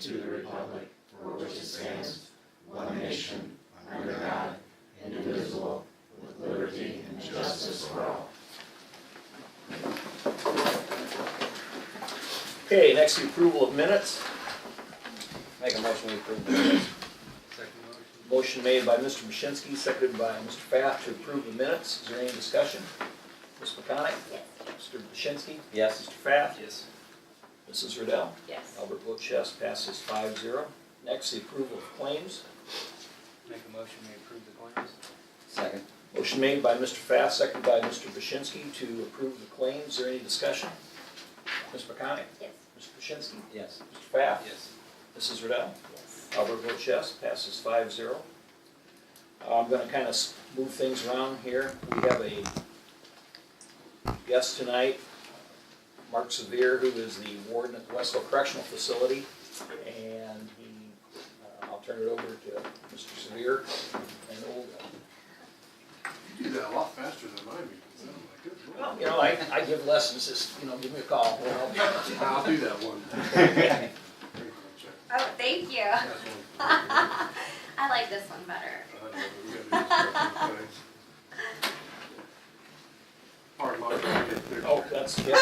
to the republic for which it stands, one nation, under God, indivisible, with liberty and justice for all. Okay, next the approval of minutes. Make a motion to approve the minutes. Second motion. Motion made by Mr. Mashinsky, seconded by Mr. Pfaff to approve the minutes. Is there any discussion? Ms. McConic? Yes. Mr. Mashinsky? Yes. Mr. Pfaff? Yes. Mrs. Riddell? Yes. Albert votes yes, passes 5-0. Next, the approval of claims. Make a motion, we approve the claims. Second. Motion made by Mr. Pfaff, seconded by Mr. Mashinsky to approve the claims. Is there any discussion? Ms. McConic? Yes. Mr. Mashinsky? Yes. Mr. Pfaff? Yes. Mrs. Riddell? Yes. Albert votes yes, passes 5-0. I'm going to kind of move things around here. We have a guest tonight, Mark Severe, who is the warden at the Westville Correctional Facility, and I'll turn it over to Mr. Severe and Olga. You do that a lot faster than my meetings. Oh my goodness. Well, you know, I give lessons, just, give me a call. We'll help you. I'll do that one. Oh, thank you. That's one. I like this one better. Pardon my trying to get there. Oh, that's, yeah.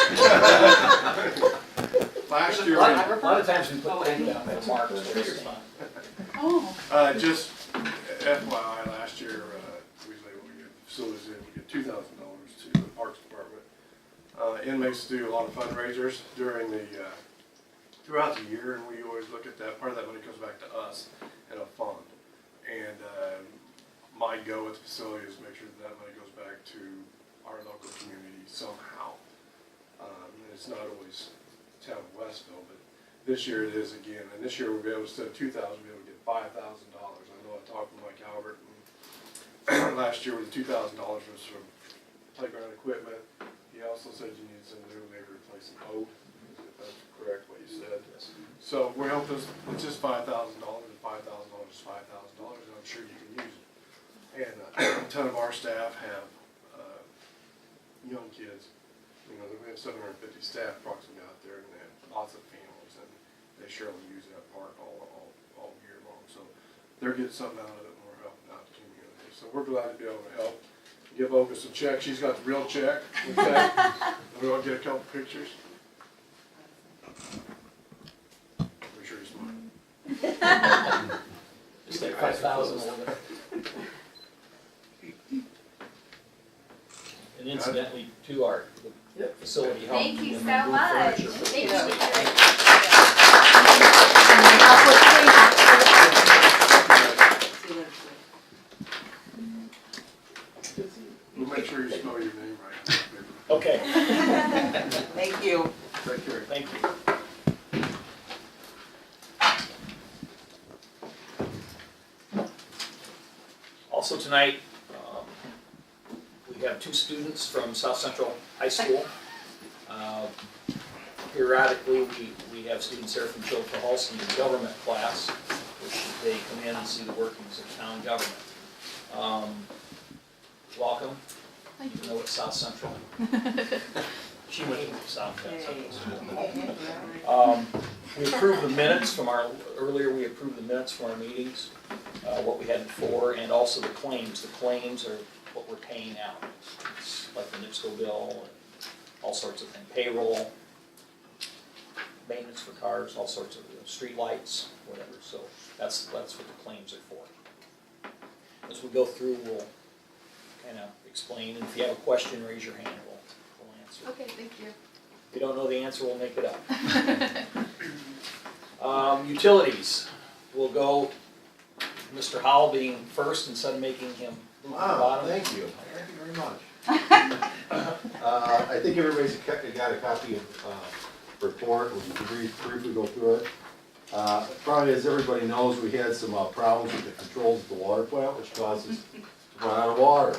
Last A year, lot of times we put things down for Mark, so it's fine. just FYI, last year, we was able to get facilities in, we get $2,000 to the Parks Department. Inmates do a lot of fundraisers during the, throughout the year, and we always look at that. Part of that money comes back to us in a fund. And my go at the facility is make sure that money goes back to our local community somehow. It's not always town of Westville, but this year it is again. And this year we'll be able to, instead of $2,000, we'll be able to get $5,000. I know I talked with Mike Albert, and last year with the $2,000 was from playground equipment. He also said you needed some new, maybe replace some oak, if that's correct what you said. So we're helping us, it's just $5,000, and $5,000 is $5,000, and I'm sure you can use it. And a ton of our staff have young kids. You know, we have 750 staff approximately out there, and they have lots of families, and they surely use that park all year long. So they're getting something out of it, and we're helping out the community. So we're glad to be able to help. Give Olga some checks. She's got the real check. Okay? We're going to get a couple pictures. Make sure you smile. Just like 5,000 over there. And incidentally, to our facility help. Thank you and so move much. furniture for the Thank state. We'll make sure you spell your name right. Okay, Thank you. Take care. thank you. Also tonight, we have two students from South Central High School. Periodically, we have students there from Chillicothe Halston in government class, which they come in and see the workings of town government. Welcome. You know it's South Central. She went to South Central School. We approved the minutes from earlier we approved the minutes from our meetings, what we had before, and also the claims. The claims are what we're paying out. It's like the NIPSCO bill, and all sorts of things, payroll, maintenance for cars, all sorts of street lights, whatever. So that's what the claims are for. As we go through, we'll kind of explain, and if you have a question, raise your hand, we'll answer. Okay, thank you. If you don't know the answer, we'll make it up. Utilities, we'll go Mr. Howell being first instead of making him move to the Wow, bottom. thank you. Thank you very much. I think everybody's got a copy of report. We'll briefly go through it. Probably as everybody knows, we had some problems with the controls at the water plant, which caused us to run out of water.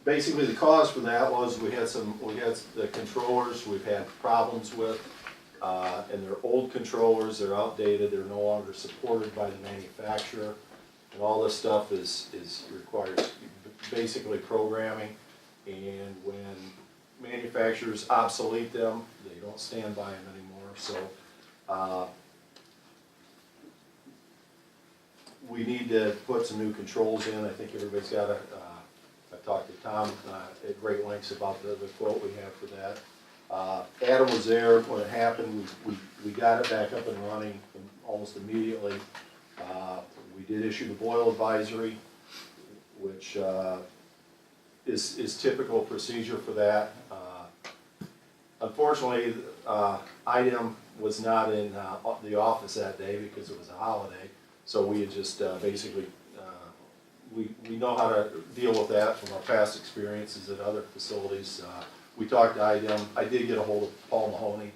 Basically, the cause for that was we had the controllers we've had problems with, and they're old controllers, they're outdated, they're no longer supported by the manufacturer, and all this stuff requires basically programming, and when manufacturers obsolete them, they don't stand by them anymore. So We need to put some new controls in. I think everybody's got a, I talked to Tom at great lengths about the quote we have for that. Adam was there when it happened. We got it back up and running almost immediately. We did issue the boil advisory, which is typical procedure for that. Unfortunately, IDEM was not in the office that day because it was a holiday, so we had just basically, we know how to deal with that from our past experiences at other facilities. We talked to IDEM. I did get a hold of Paul Mahoney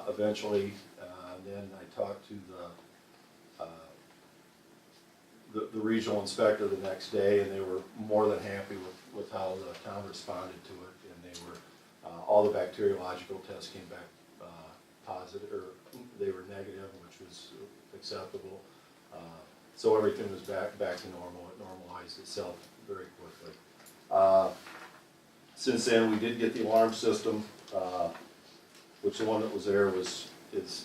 eventually, then I talked to the regional inspector the next day, and they were more than happy with how the town responded to it, and they were, all the bacteriological tests came back positive, or they were negative, which was acceptable. So everything was back to normal. It normalized itself very quickly. Since then, we did get the alarm system, which the one that was there is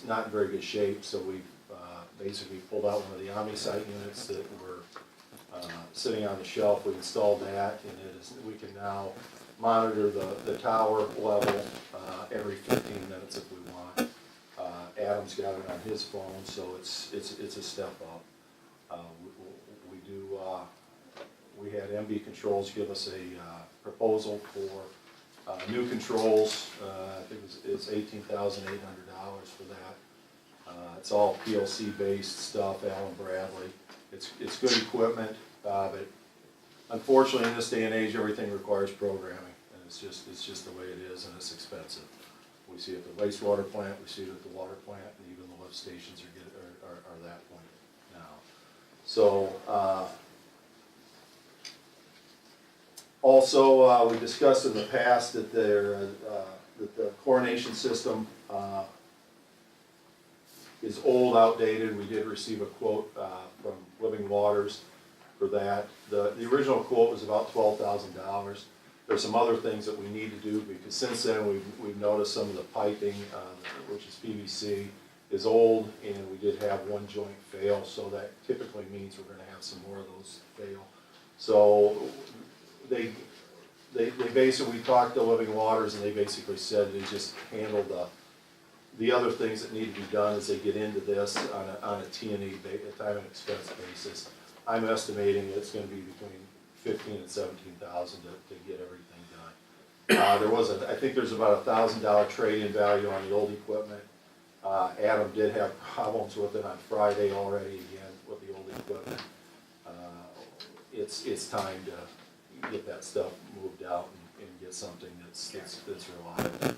not in very good shape, so we basically pulled out one of the Omni-Site units that were sitting on the shelf. We installed that, and we can now monitor the tower level every 15 minutes if we want. Adam's got it on his phone, so it's a step up. We had MB Controls give us a proposal for new controls. I think it's $18,800 for that. It's all PLC based stuff, Allen Bradley. It's good equipment, but unfortunately in this day and age everything requires programming, and it's just the way it is, and it's expensive. We see it at the wastewater plant, we see it at the water plant, and even the lift stations are that point now. So also we discussed in the past that that the chlorination system is old, outdated. We did receive a quote from Living Waters for that. The original quote was about $12,000. There's some other things that we need to do, because since then we've noticed some of the piping, which is PVC, is old, and we did have one joint fail, so that typically means we're going to have some more of those fail. So they basically, we talked to Living Waters, and they basically said they just handle the other things that need to be done as they get into this on a T&E, a time and expense basis. I'm estimating it's going to be between $15,000 and $17,000 to get everything done. I think there's about $1,000 trade-in value on the old equipment. Adam did have problems with it on Friday already again with the old equipment. It's time to get that stuff moved out and get something that's reliable.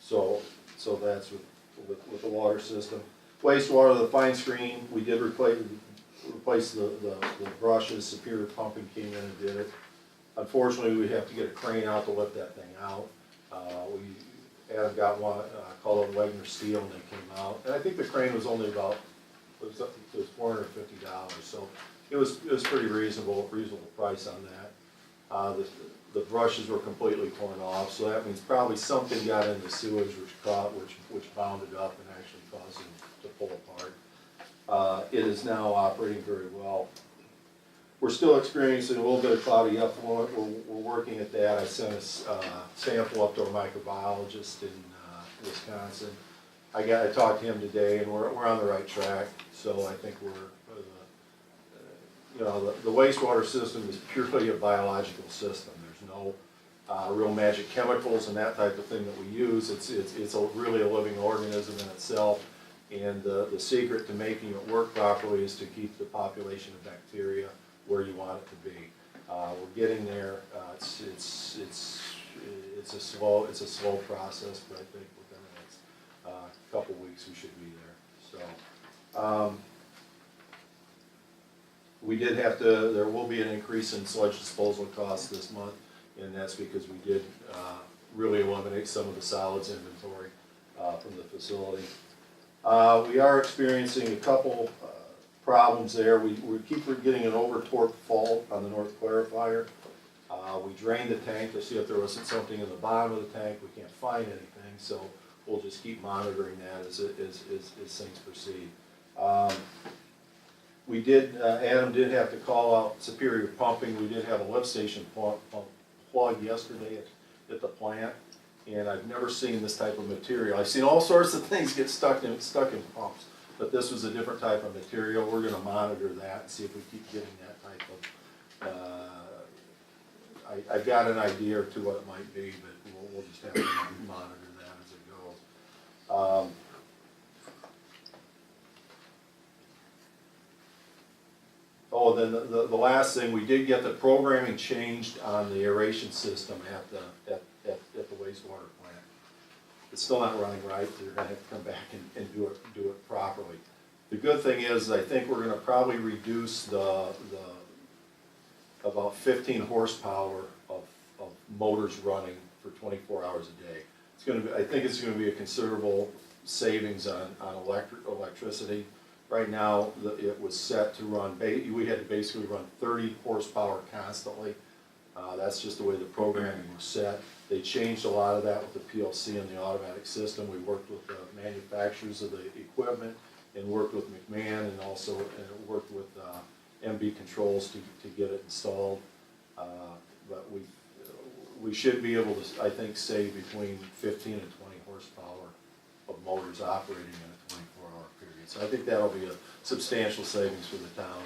So that's with the water system. Wastewater, the fine screen, we did replace the brushes. Superior Pumping came in and did it. Unfortunately, we have to get a crane out to lift that thing out. Adam got one, called it Wagner Steel, and they came out. And I think the crane was only about, it was $450, so it was pretty reasonable price on that. The brushes were completely torn off, so that means probably something got in the sewage which bound it up and actually caused it to pull apart. It is now operating very well. We're still experiencing a little bit of cloudy effluent. We're working at that. I sent a sample up to our microbiologist in Wisconsin. I talked to him today, and we're on the right track. So I think the wastewater system is purely a biological system. There's no real magic chemicals and that type of thing that we use. It's really a living organism in itself. And the secret to making it work properly is to keep the population of bacteria where you want it to be. We're getting there. It's a slow process, but I think within the next couple weeks we should be there. So we did have to. There will be an increase in sludge disposal costs this month, and that's because we did really eliminate some of the solids inventory from the facility. We are experiencing a couple problems there. We keep getting an over-torque fault on the north clarifier. We drained the tank to see if there wasn't something in the bottom of the tank. We can't find anything, so we'll just keep monitoring that as things proceed. We did, Adam did have to call out Superior Pumping. We did have a lift station plug yesterday at the plant, and I've never seen this type of material. I've seen all sorts of things get stuck in pumps, but this was a different type of material. We're gonna monitor that and see if we keep getting that type of, I got an idea or two what it might be, but we'll just have to monitor that as it goes. Oh, then the last thing, we did get the programming changed on the aeration system at the wastewater plant. It's still not running right, so you're gonna have to come back and do it properly. The good thing is, I think we're gonna probably reduce about 15 horsepower of motors running for 24 hours a day. It's gonna be, I think it's gonna be a considerable savings on electricity. Right now, it was set to run, we had to basically run 30 horsepower constantly. That's just the way the programming was set. They changed a lot of that with the PLC and the automatic system. We worked with the manufacturers of the equipment and worked with McMahon and also worked with MB Controls to get it installed. But we should be able to, I think, save between 15 and 20 horsepower of motors operating in a 24-hour period. So I think that'll be a substantial savings for the town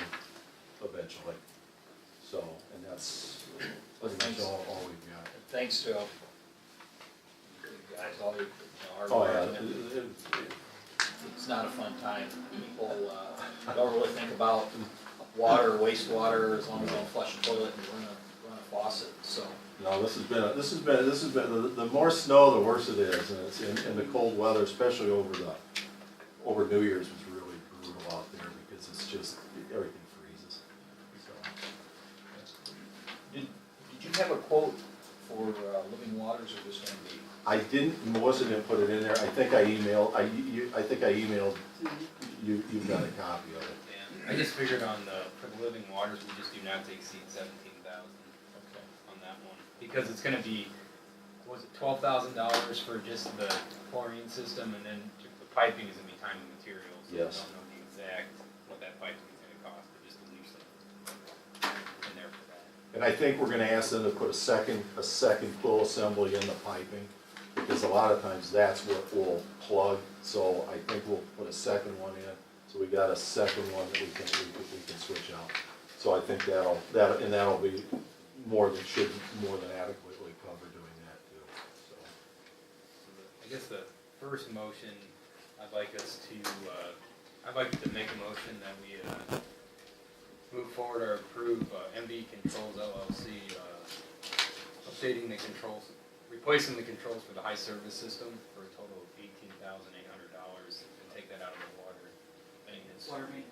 eventually. So, and that's pretty much all we've got. Thanks to you guys, all your, our Oh, work. yeah. It's not a fun time. People don't really think about water or wastewater as long as they don't flush a toilet and run a faucet, so. No, this has been, the more snow, the worse it is, and it's in the cold weather, especially over New Year's was really brutal out there because it's just, everything freezes, so. Did you have a quote for Living Waters or just gonna be? I didn't, Melissa didn't put it in there, I think I emailed, you've got a copy of it. Yeah, I just figured for the living waters, we just do not to exceed 17,000 on that one. Because it's gonna be, was it $12,000 for just the chlorine system, and then the piping is gonna be time and materials. So Yes. we don't know the exact, what that piping is gonna cost, but just to leave some in there for that. And I think we're gonna ask them to put a second flow assembly in the piping, because a lot of times that's what will plug, so I think we'll put a second one in, so we got a second one that we can switch out. So I think that'll be more than adequately cover doing that too, so. I guess the first motion, I'd like to make a motion that we move forward or approve MB Controls LLC, updating the controls, replacing the controls for the high service system for a total of $18,800, and take that out of the water maintenance. Okay.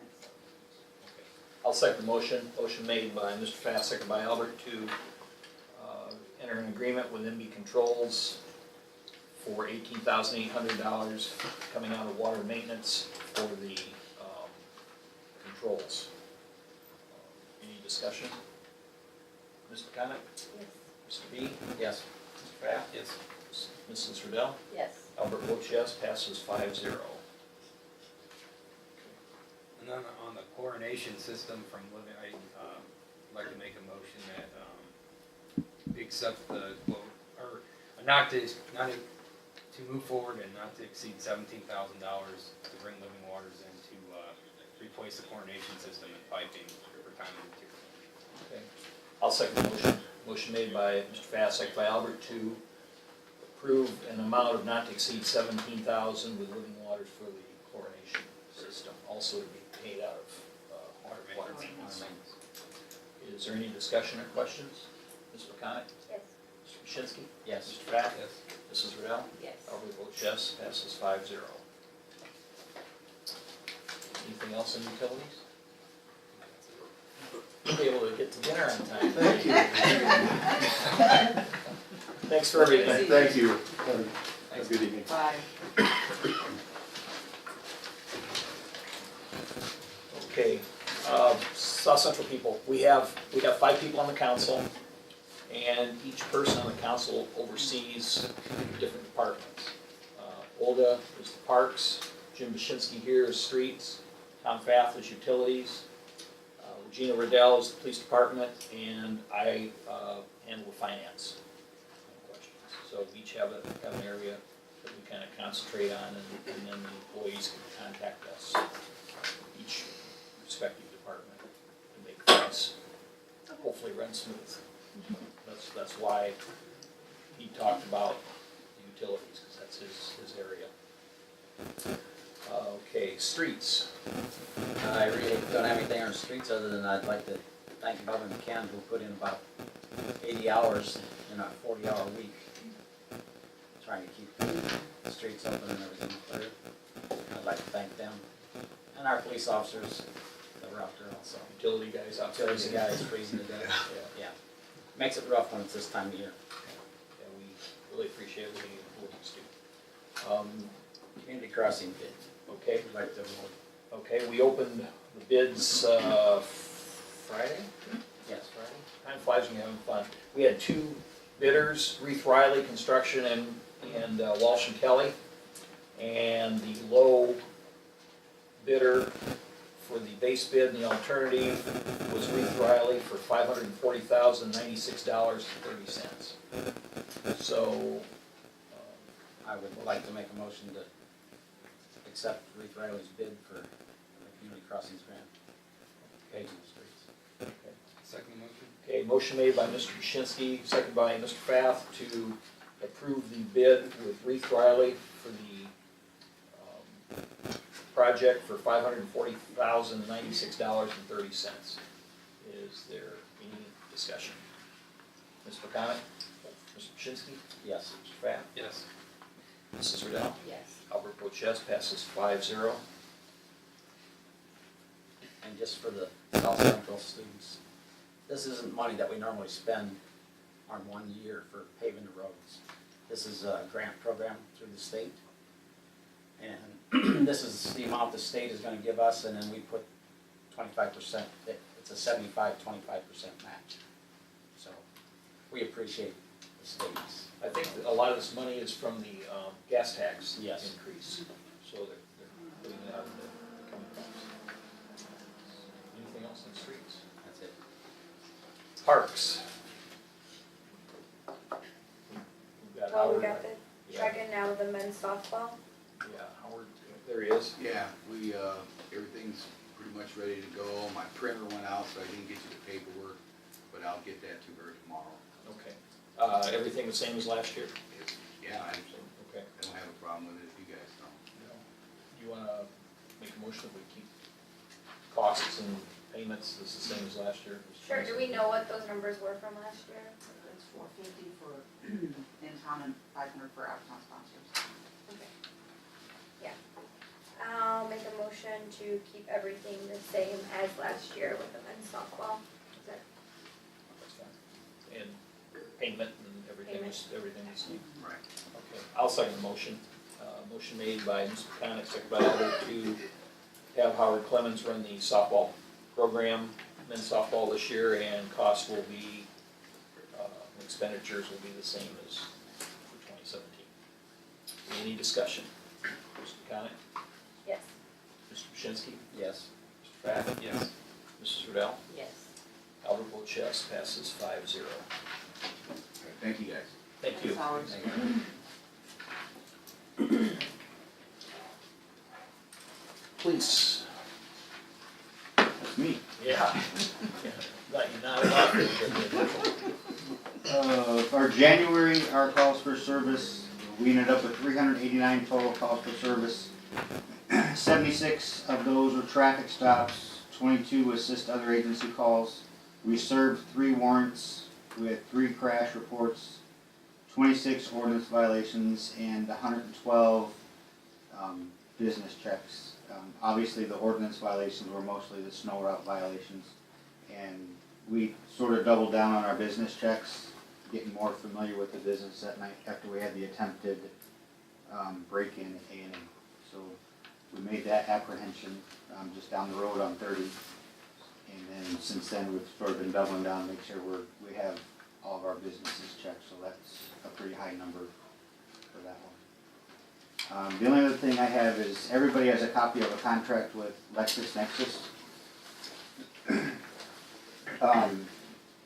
I'll second the motion. Motion made by Mr. Fatt, seconded by Albert to enter an agreement with MB Controls for $18,800 coming out of water maintenance for the controls. Any discussion? Mr. Connick? Yes. Mr. B? Yes. Mr. Fatt? Yes. Mrs. Riddell? Yes. Albert votes yes, passes 5-0. And then on the chlorination system from Living, I'd like to make a motion that we accept the quote, or not to move forward and not to exceed $17,000 to bring Living Waters in to replace the chlorination system and piping for time and material. Okay. I'll second the motion. Motion made by Mr. Fatt, seconded by Albert to approve an amount of not to exceed $17,000 with Living Waters for the chlorination system, also to be paid out of water maintenance. Is there any discussion or questions? Ms. McConick? Yes. Mr. Krasinski? Yes. Mr. Fatt? Yes. Mrs. Riddell? Yes. Albert votes yes, passes 5-0. Anything else in utilities? You'll be able to get to dinner on time. Thank you. Thanks for everything. Thank you. Have a good evening. Bye. Okay, South Central people, we have 5 people on the council, and each person on the council oversees different departments. Olga is the parks, Jim Bashinsky here is streets, Tom Fath is utilities, Regina Riddell is the police department, and I handle the finance questions. So we each have an area that we kind of concentrate on, and then the employees can contact us, each respective department, to make things hopefully run smooth. That's why he talked about the utilities, because that's his area. Okay, streets. I really don't have anything on the streets other than I'd like to thank Bob and Ken who put in about 80 hours in a 40-hour week trying to keep the streets open and everything clear. I'd like to thank them and our police officers that were out there also. Utility guys out there. Utility guys freezing to death. Yeah. Makes it rough when it's this time of year. Yeah, we really appreciate what you do. Community crossing bid. Okay, We'd like to award. okay, we opened the bids Friday? Yes. Friday? Time flies when you're having fun. We had two bidders, Reith Riley Construction and Walsh and Kelly. And the low bidder for the base bid and the alternative was Reith Riley for $540,096.30. So, I would like to make a motion to accept Reith Riley's bid for the community crossings grant. Paving the streets. okay. Second motion? Okay, motion made by Mr. Bashinsky, second by Mr. Fath to approve the bid with Reith Riley for the project for $540,096.30. Is there any discussion? Ms. McConick? Mr. Bashinsky? Yes. Mr. Fath? Yes. Mrs. Riddell? Yes. Albert votes yes, passes 5-0. And just for the South Central students, this isn't money that we normally spend on 1 year for paving the roads. This is a grant program through the state. And this is the amount the state is gonna give us, and then we put 25%, it's a 75-25% match. So, we appreciate the state's. I think a lot of this money is from the gas tax Yes. increase, so they're putting it out in the coming months. Anything else on streets? That's it. Parks. We've got Well, we Howard. got the Yeah, track in now with the men's softball. yeah, Howard, there he is. Yeah, everything's pretty much ready to go. My printer went out, so I didn't get you the paperwork, but I'll get that to her tomorrow. Okay. Everything the same as last year? Yeah, I Okay. don't have a problem with it if you guys don't. You wanna make a motion that we keep costs and payments the same as last year? Sure, do we know what those numbers were from last year? It's $450 for in-town and $500 for out-of-town sponsors. Okay. Yeah. I'll make a motion to keep everything the same as last year with the men's softball. Is that That's fine. And payment and everything is the same? Right. Okay, I'll second the motion. Motion made by Mr. Connick, second by Albert, to have Howard Clemens run the softball program, men's softball this year, and costs will be, expenditures will be the same as for 2017. Any discussion? Mr. Connick? yes? Mr. Bashinsky? Yes. Mr. Fath? Yes. Mrs. Riddell? Yes. Albert votes yes, passes 5-0. All right, thank you, guys. Thank you. Howard. Thank you. Please. That's me. Yeah. Glad you nodded off. Our January, our calls for service, we ended up with 389 total calls for service. 76 of those were traffic stops, 22 assist other agency calls. We served 3 warrants with 3 crash reports, 26 ordinance violations, and 112 business checks. Obviously, the ordinance violations were mostly the snow route violations. And we sort of doubled down on our business checks, getting more familiar with the business that night after we had the attempted break-in at A&M. So we made that apprehension just down the road on 30. And then since then, we've sort of been doubling down to make sure we have all of our businesses checked. So that's a pretty high number for that The only other thing I have is, everybody has a copy of a contract with LexisNexis.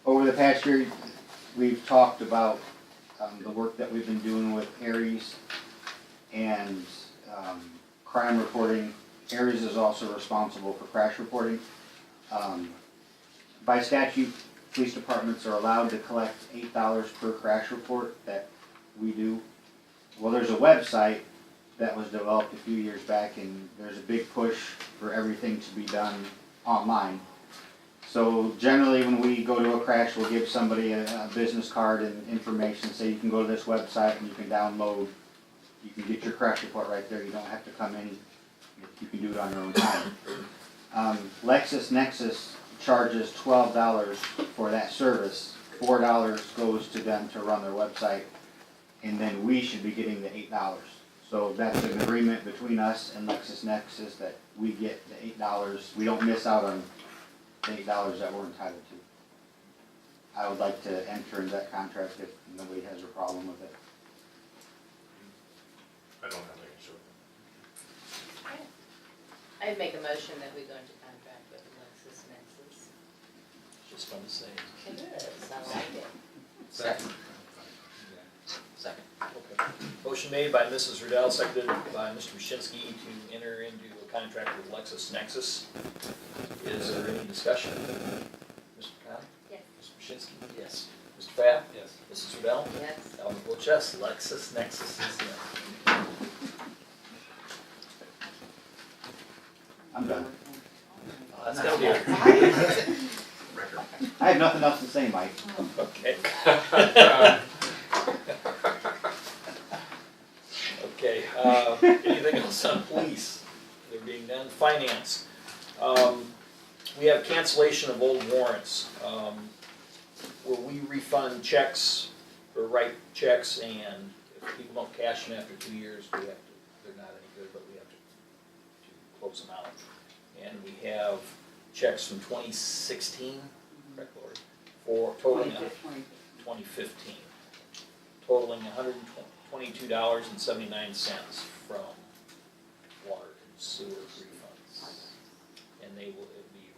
Over the past year, we've talked about, the work that we've been doing with Aries and, crime reporting. Aries is also responsible for crash reporting. By statute, police departments are allowed to collect $8 per crash report that we do. Well, there's a website that was developed a few years back, and there's a big push for everything to be done online. So generally, when we go to a crash, we'll give somebody a business card and information, say you can go to this website and you can download, you can get your crash report right there, you don't have to come in, you can do it on your own time. LexisNexis charges $12 for that service, $4 goes to them to run their website, and then we should be getting the $8. So that's an agreement between us and LexisNexis that we get the $8, we don't miss out on the $8 that we're entitled to. I would like to enter into that contract if nobody has a problem with it. I don't have any issue. I'd make a motion that we go into contract with LexisNexis. Just fun to say. It is, I like it. Second. Second. Okay. Motion made by Mrs. Riddell, seconded by Mr. Mushinski to enter into a contract with LexisNexis. Is there any discussion? Mr. Conley? Yes. Mr. Mushinski? Yes. Mr. Pfaff? Yes. Mrs. Riddell? Yes. Alvin votes yes. LexisNexis is yes. I'm done. That's gonna be it. I have nothing else to say, Mike. Okay. Okay, anything else on police? There being none. Finance. We have cancellation of old warrants, where we refund checks, or write checks, and if people don't cash them after 2 years, we have to, they're not any good, but we have to close them out. And we have checks from 2016, correct, Lori? For totaling 2015, totaling $122.79 from water and sewer refunds. And they will, it'll be,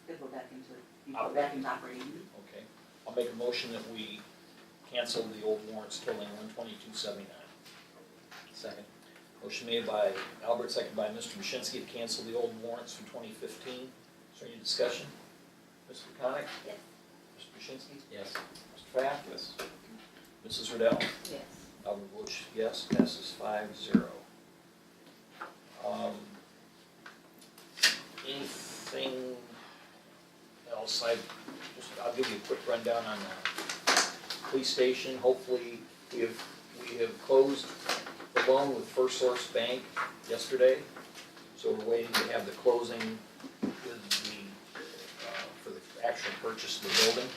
It'll go back into, you go back into operating. okay. I'll make a motion that we cancel the old warrants totaling $122.79. Second. Motion made by Albert, seconded by Mr. Mushinski to cancel the old warrants from 2015. Is there any discussion? Mr. Connick? Yes. Mr. Mushinski? Yes. Mr. Pfaff? Yes. Mrs. Riddell? Yes. Albert votes yes, passes 5-0. Anything else? I'll give you a quick rundown on the police station. Hopefully, we have closed the loan with First Source Bank yesterday, so we're waiting to have the closing with for the actual purchase of the building.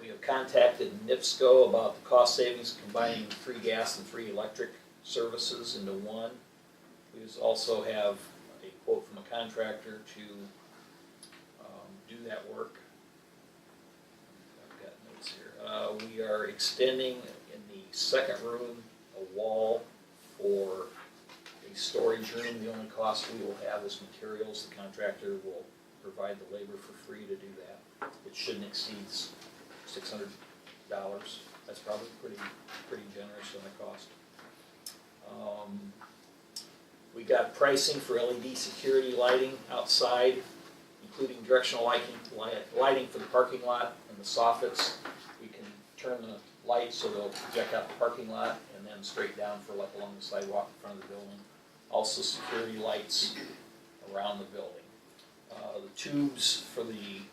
We have contacted NIPSCO about the cost savings combining 3 gas and 3 electric services into one. We also have a quote from a contractor to do that work. I've got notes here. We are extending in the second room a wall for a storage room. The only cost we will have is materials. The contractor will provide the labor for free to do that. It shouldn't exceed $600. That's probably pretty generous on the cost. We got pricing for LED security lighting outside, including directional lighting for the parking lot and the soffits. We can turn the lights so they'll project out the parking lot and then straight down for like along the sidewalk in front of the building. Also security lights around the building. The tubes for the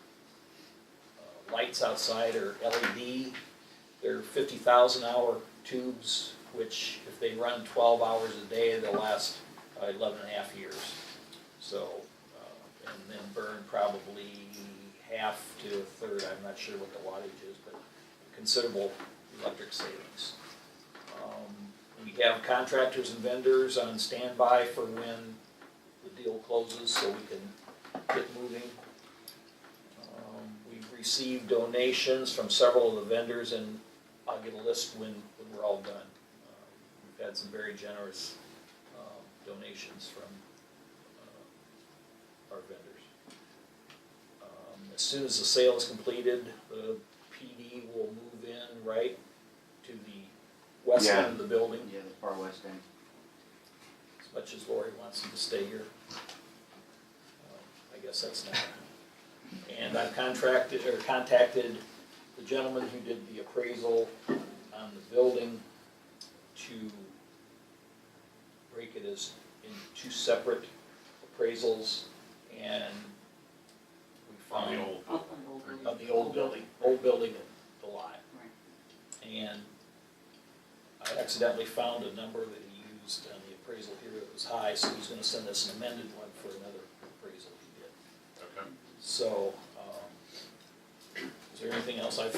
lights outside are LED. They're 50,000-hour tubes, which if they run 12 hours a day, they'll last 11 and a half years. So, and then burn probably half to a third, I'm not sure what the wattage is, but considerable electric savings. We have contractors and vendors on standby for when the deal closes so we can get moving. We've received donations from several of the vendors, and I'll get a list when we're all done. we've had some very generous donations from our vendors. As soon as the sale is completed, the PD will move in right to the west end of the building, Yeah, the far west end. as much as Lori wants them to stay here. I guess that's not. And I've contacted the gentleman who did the appraisal on the building to break it as in two separate appraisals, and we found of the old building and the lot. And I accidentally found a number that he used on the appraisal here that was high, so he's gonna send us an amended one for another appraisal he did. Okay. So, is there anything else I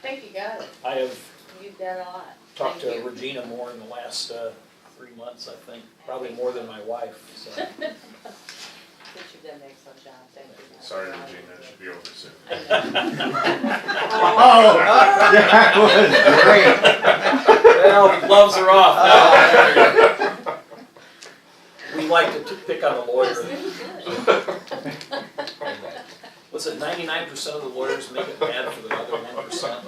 think you got it. I have You've done a lot. talked Thank to you. Regina more in the last 3 months, I think, probably more than my wife, so. I think you've done an excellent job, thank you. Sorry, Regina, it should be over soon. Oh, that was great. Well, the gloves are off now. We like to pick on the lawyer. Was it 99% of the lawyers make it bad for the other 1%?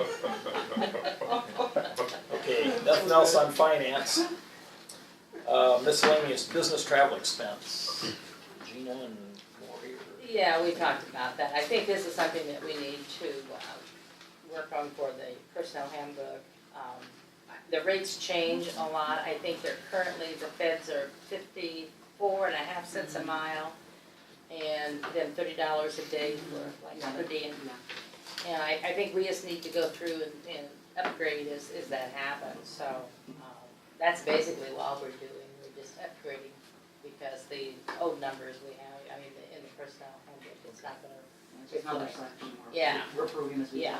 Okay, nothing else on finance. Miscellaneous business travel expense. Gina and Lori. Yeah, we talked about that. I think this is something that we need to work on for the personnel handbook. The rates change a lot. I think they're currently, the feds are 54.5 cents a mile, and then $30 a day for like per diem. And I think we just need to go through and upgrade as that happens. So that's basically all we're doing. We're just upgrading because the old numbers we have, I mean, in the personnel handbook, it's not gonna. It's just not reflecting more. Yeah. We're approving this. Yeah.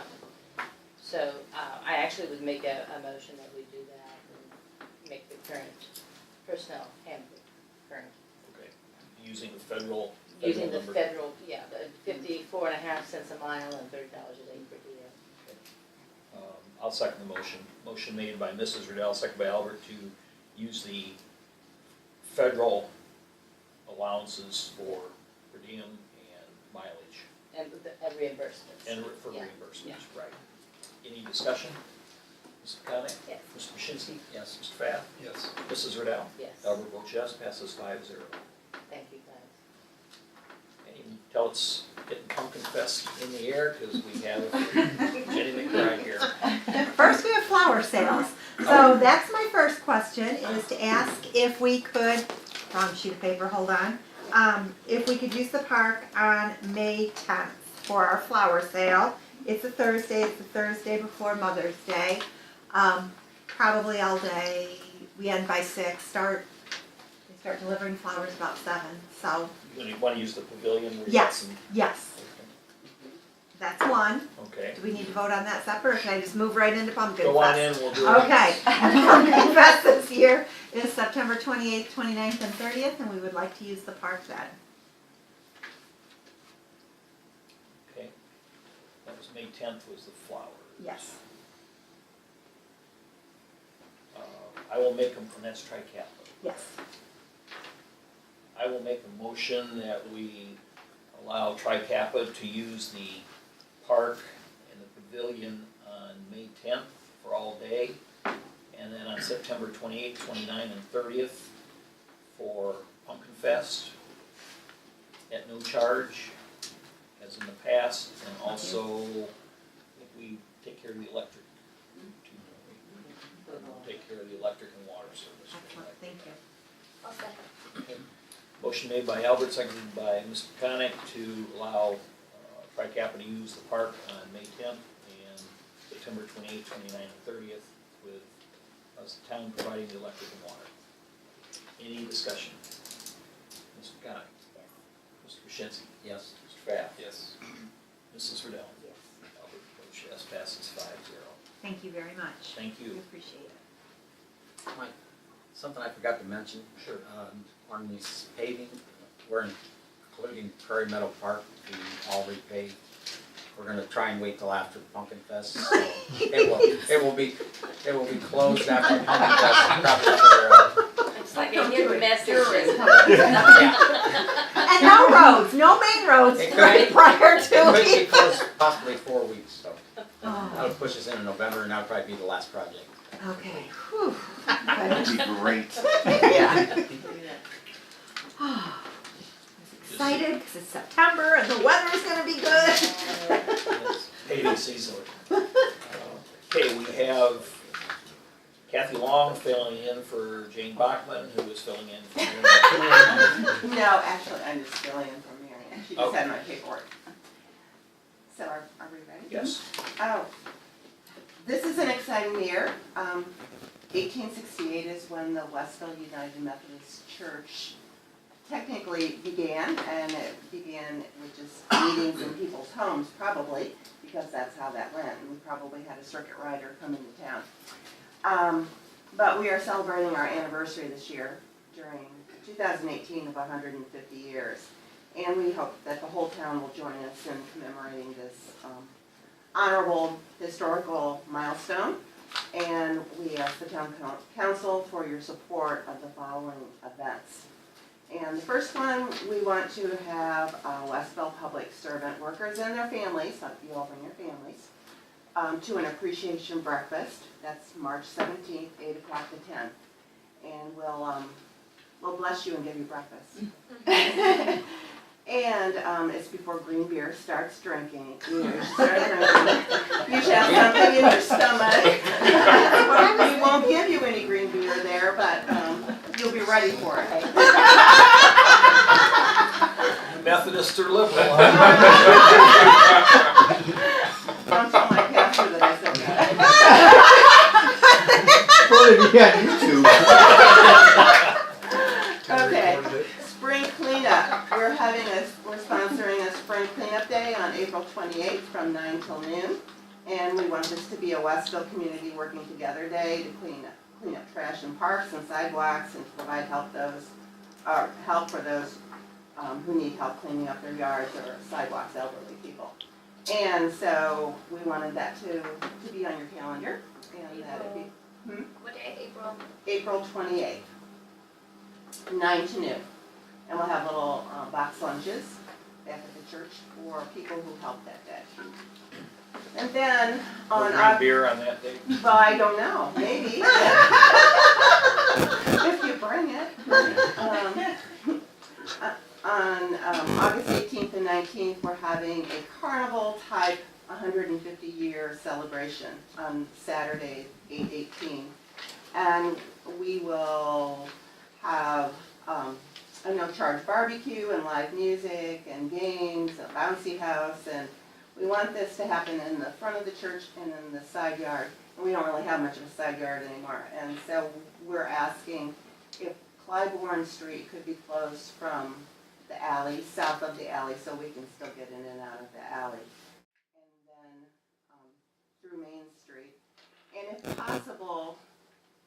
So I actually would make a motion that we do that and make the current personnel handbook current. Okay, using the federal Using the number. federal, yeah, the 54.5 cents a mile and $30 a day per diem. I'll second the motion. Motion made by Mrs. Riddell, second by Albert, to use the federal allowances for per diem and mileage, And reimbursements. and for Yeah. reimbursements, right. Any discussion? Mr. Connick? Yes. Mr. Pachinski? Yes. Mr. Pfaff? Yes. Mrs. Riddell? Yes, Albert votes yes, passes 5-0. thank you guys. And you can tell it's getting pumpkin fest in the air, because we have Jenny McBride here. First, we have flower sales. So that's my first question, is to ask if we could, wrong sheet of paper, hold on. If we could use the park on May 10th for our flower sale. It's a Thursday, it's the Thursday before Mother's Day. Probably all day, we end by 6, they start delivering flowers about 7, so You want to use the pavilion? where you Yes. got some- yes, that's one. Okay. Do we need to vote on that separate, or can I just move right into Pumpkin Fest? Go on in, we'll do it. Okay, Pumpkin Fest this year is September 28th, 29th, and 30th, and we would like to use the park then. Okay. That was May 10th was the flowers. Yes. I will make them, and that's tri-cap. Yes. I will make a motion that we allow Tri-Kappa to use the park and the pavilion on May 10th for all day, and then on September 28th, 29th, and 30th for Pumpkin Fest at no charge, as in the past, and also if we take care of the electric. We'll take care of the electric and water service. Excellent, thank you. I'll second. Motion made by Albert, seconded by Mr. Connick to allow Tri-Kappa to use the park on May 10th and September 28th, 29th, and 30th, with us, the town providing the electric and water. Any discussion? Mr. Connick? Yes. Mr. Pachinski? Yes. Mr. Pfaff? Yes. Mrs. Riddell? Yes. Albert votes yes, passes 5-0. Thank you very much. Thank We you. appreciate it. Mike, something I forgot to mention. Sure. On this paving, we're including Prairie Meadow Park to all repave. We're gonna try and wait till after the Pumpkin Fest, so it will be It will be closed after pumpkin fest, probably for, It's like a Don't do hidden it. message. And no roads, no main roads It could right be- prior It to could be it. closed possibly 4 weeks, so Oh, that'll push us into November, and that'll probably be the last project. okay, whew. That'd be great. Yeah. I was excited because it's September and the weather's gonna be good. it's paving season. Okay, we have Kathy Long filling in for Jane Bachman, who is filling in for Mary. No, actually, I'm just filling in for Mary Ann. She just Okay. had my paperwork. So are we ready? Yes. Oh, this is an exciting year. 1868 is when the Westville United Methodist Church technically began, and it began with just meetings in people's homes, probably, because that's how that went. And we probably had a circuit rider come into town. But we are celebrating our anniversary this year during 2018 of 150 years. And we hope that the whole town will join us in commemorating this honorable historical milestone. And we ask the town council for your support of the following events. And the first one, we want to have Westville public servant workers and their families, so you all bring your families, to an appreciation breakfast. That's March 17th, 8 o'clock to 10. And we'll bless you and give you breakfast. And it's before green beer starts drinking. You should start drinking. You should have something in your stomach. We won't give you any green beer there, but you'll be ready for it. Methodist or liberal? Don't tell my pastor that I said that. Probably be on YouTube. Okay, spring cleanup. We're sponsoring a spring cleanup day on April 28th from 9 till noon. And we want this to be a Westville community working together day to clean up trash in parks and sidewalks and to provide help for those who need help cleaning up their yards or sidewalks, elderly people. And so we wanted that to be on your calendar and that it be What day, April? April 28th, 9 to noon. And we'll have little box lunches back at the church for people who helped that day. And then on Green beer on that day? well, I don't know, maybe. If you bring it. On August 18th and 19th, we're having a carnival type 150-year celebration on Saturday, 8/18. And we will have a no-charge barbecue and live music and games, a bouncy house, and we want this to happen in the front of the church and in the side yard. And we don't really have much of a side yard anymore. And so we're asking if Clybourne Street could be closed from the alley, south of the alley, so we can still get in and out of the alley. And then through Main Street. And if possible,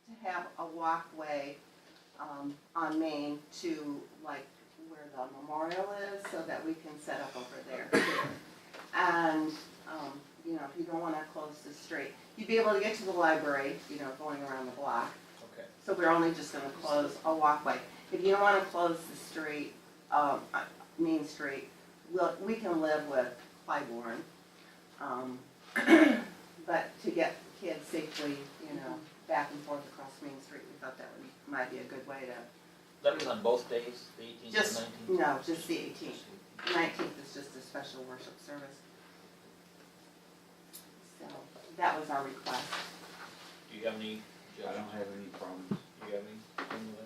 to have a walkway on Main to like where the memorial is so that we can set up over there too. And, if you don't want to close the street, you'd be able to get to the library, going around the block. Okay. So we're only just going to close a walkway. If you don't want to close the street, Main Street, we can live with Clybourne. But to get kids safely, back and forth across Main Street, we thought that might be a good way to. That was on both days, the 18th and 19th? No, just the 18th. The 19th is just a special worship service. So that was our request. Do you have any I objections? don't have any problems. Do you have anything with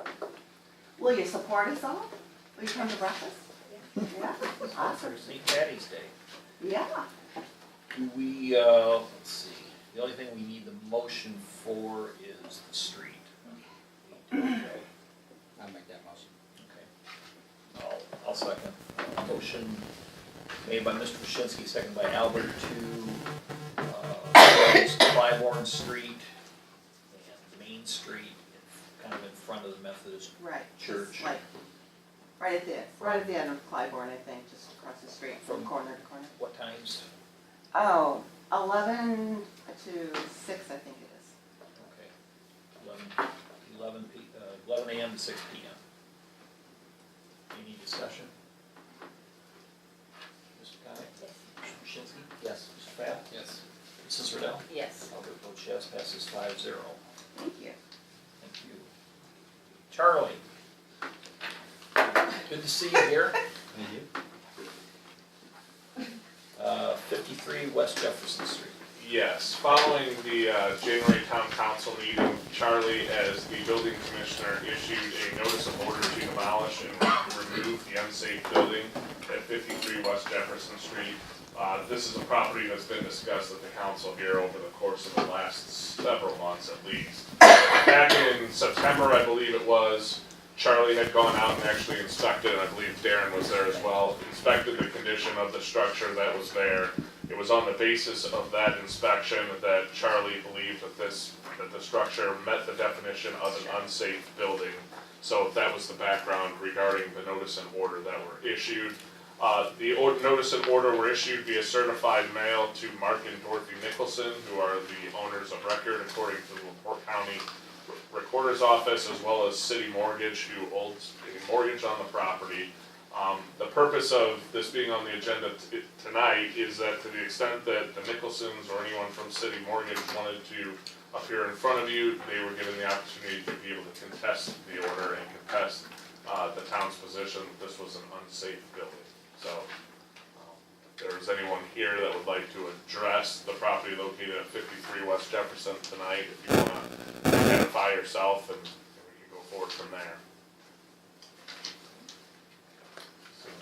that? Will you support us all? Will you come to breakfast? Yeah. Awesome. St. Patty's Day. Yeah. Do we, let's see, the only thing we need the motion for is the street. Okay. I'll make that motion. I'll second. Motion made by Mr. Waschinsky, seconded by Albert to close Clybourne Street and Main Street, kind of in front of the Methodist Right. Church. Just like right at the end of Clybourne, I think, just across the street from corner to corner. What times? Oh, 11 to 6, I think it is. Okay. 11 a.m. to 6 p.m. Any discussion? Mr. Connick? Yes. Mr. Krasinski? Yes. Mr. Pfaff? Yes. Mrs. Riddell? Yes. Albert votes yes, passes 5-0. Thank you. Thank you. Charlie? Good to see you here. Thank you. 53 West Jefferson Street. Yes, following the January Town Council meeting, Charlie, as the building commissioner, issued a notice of order to demolish and remove the unsafe building at 53 West Jefferson Street. This is a property that's been discussed at the council here over the course of the last several months at least. Back in September, I believe it was, Charlie had gone out and actually inspected, and I believe Darren was there as well, inspected the condition of the structure that was there. It was on the basis of that inspection that Charlie believed that the structure met the definition of an unsafe building. So that was the background regarding the notice and order that were issued. The notice and order were issued via certified mail to Mark and Dorothy Nicholson, who are the owners of record according to the LaPorte County Recorder's Office, as well as City Mortgage, who holds a mortgage on the property. The purpose of this being on the agenda tonight is that to the extent that the Nicholsons or anyone from City Mortgage wanted to appear in front of you, they were given the opportunity to be able to contest the order and contest the town's position that this was an unsafe building. So if there's anyone here that would like to address the property located at 53 West Jefferson tonight, if you want to identify yourself, and we can go forward from there.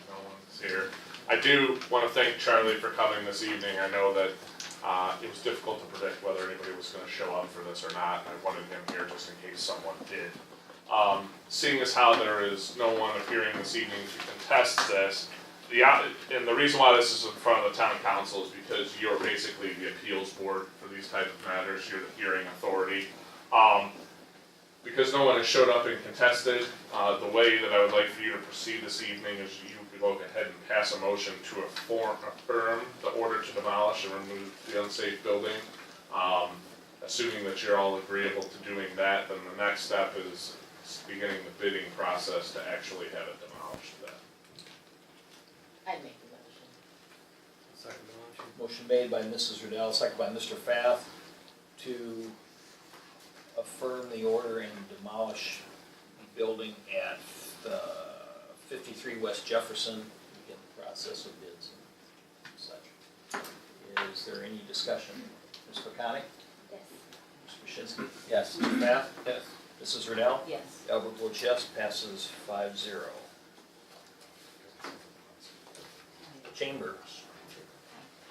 No one's here. I do want to thank Charlie for coming this evening. I know that it was difficult to predict whether anybody was going to show up for this or not. I wanted him here just in case someone did. Seeing as how there is no one appearing this evening to contest this, and the reason why this is in front of the town council is because you're basically the appeals board for these type of matters. You're the hearing authority. Because no one has showed up and contested, the way that I would like for you to proceed this evening is you could go ahead and pass a motion to affirm the order to demolish and remove the unsafe building. Assuming that you're all agreeable to doing that, then the next step is beginning the bidding process to actually have it demolished then. I'd make the motion. Second the motion. Motion made by Mrs. Riddell, second by Mr. Pfaff, to affirm the order and demolish the building at 53 West Jefferson, begin the process of bids and such. Is there any discussion? Ms. Connick? Yes. Mr. Krasinski? Yes. Mr. Pfaff? Yes. Mrs. Riddell? Yes. Albert votes yes, passes 5-0. Chambers.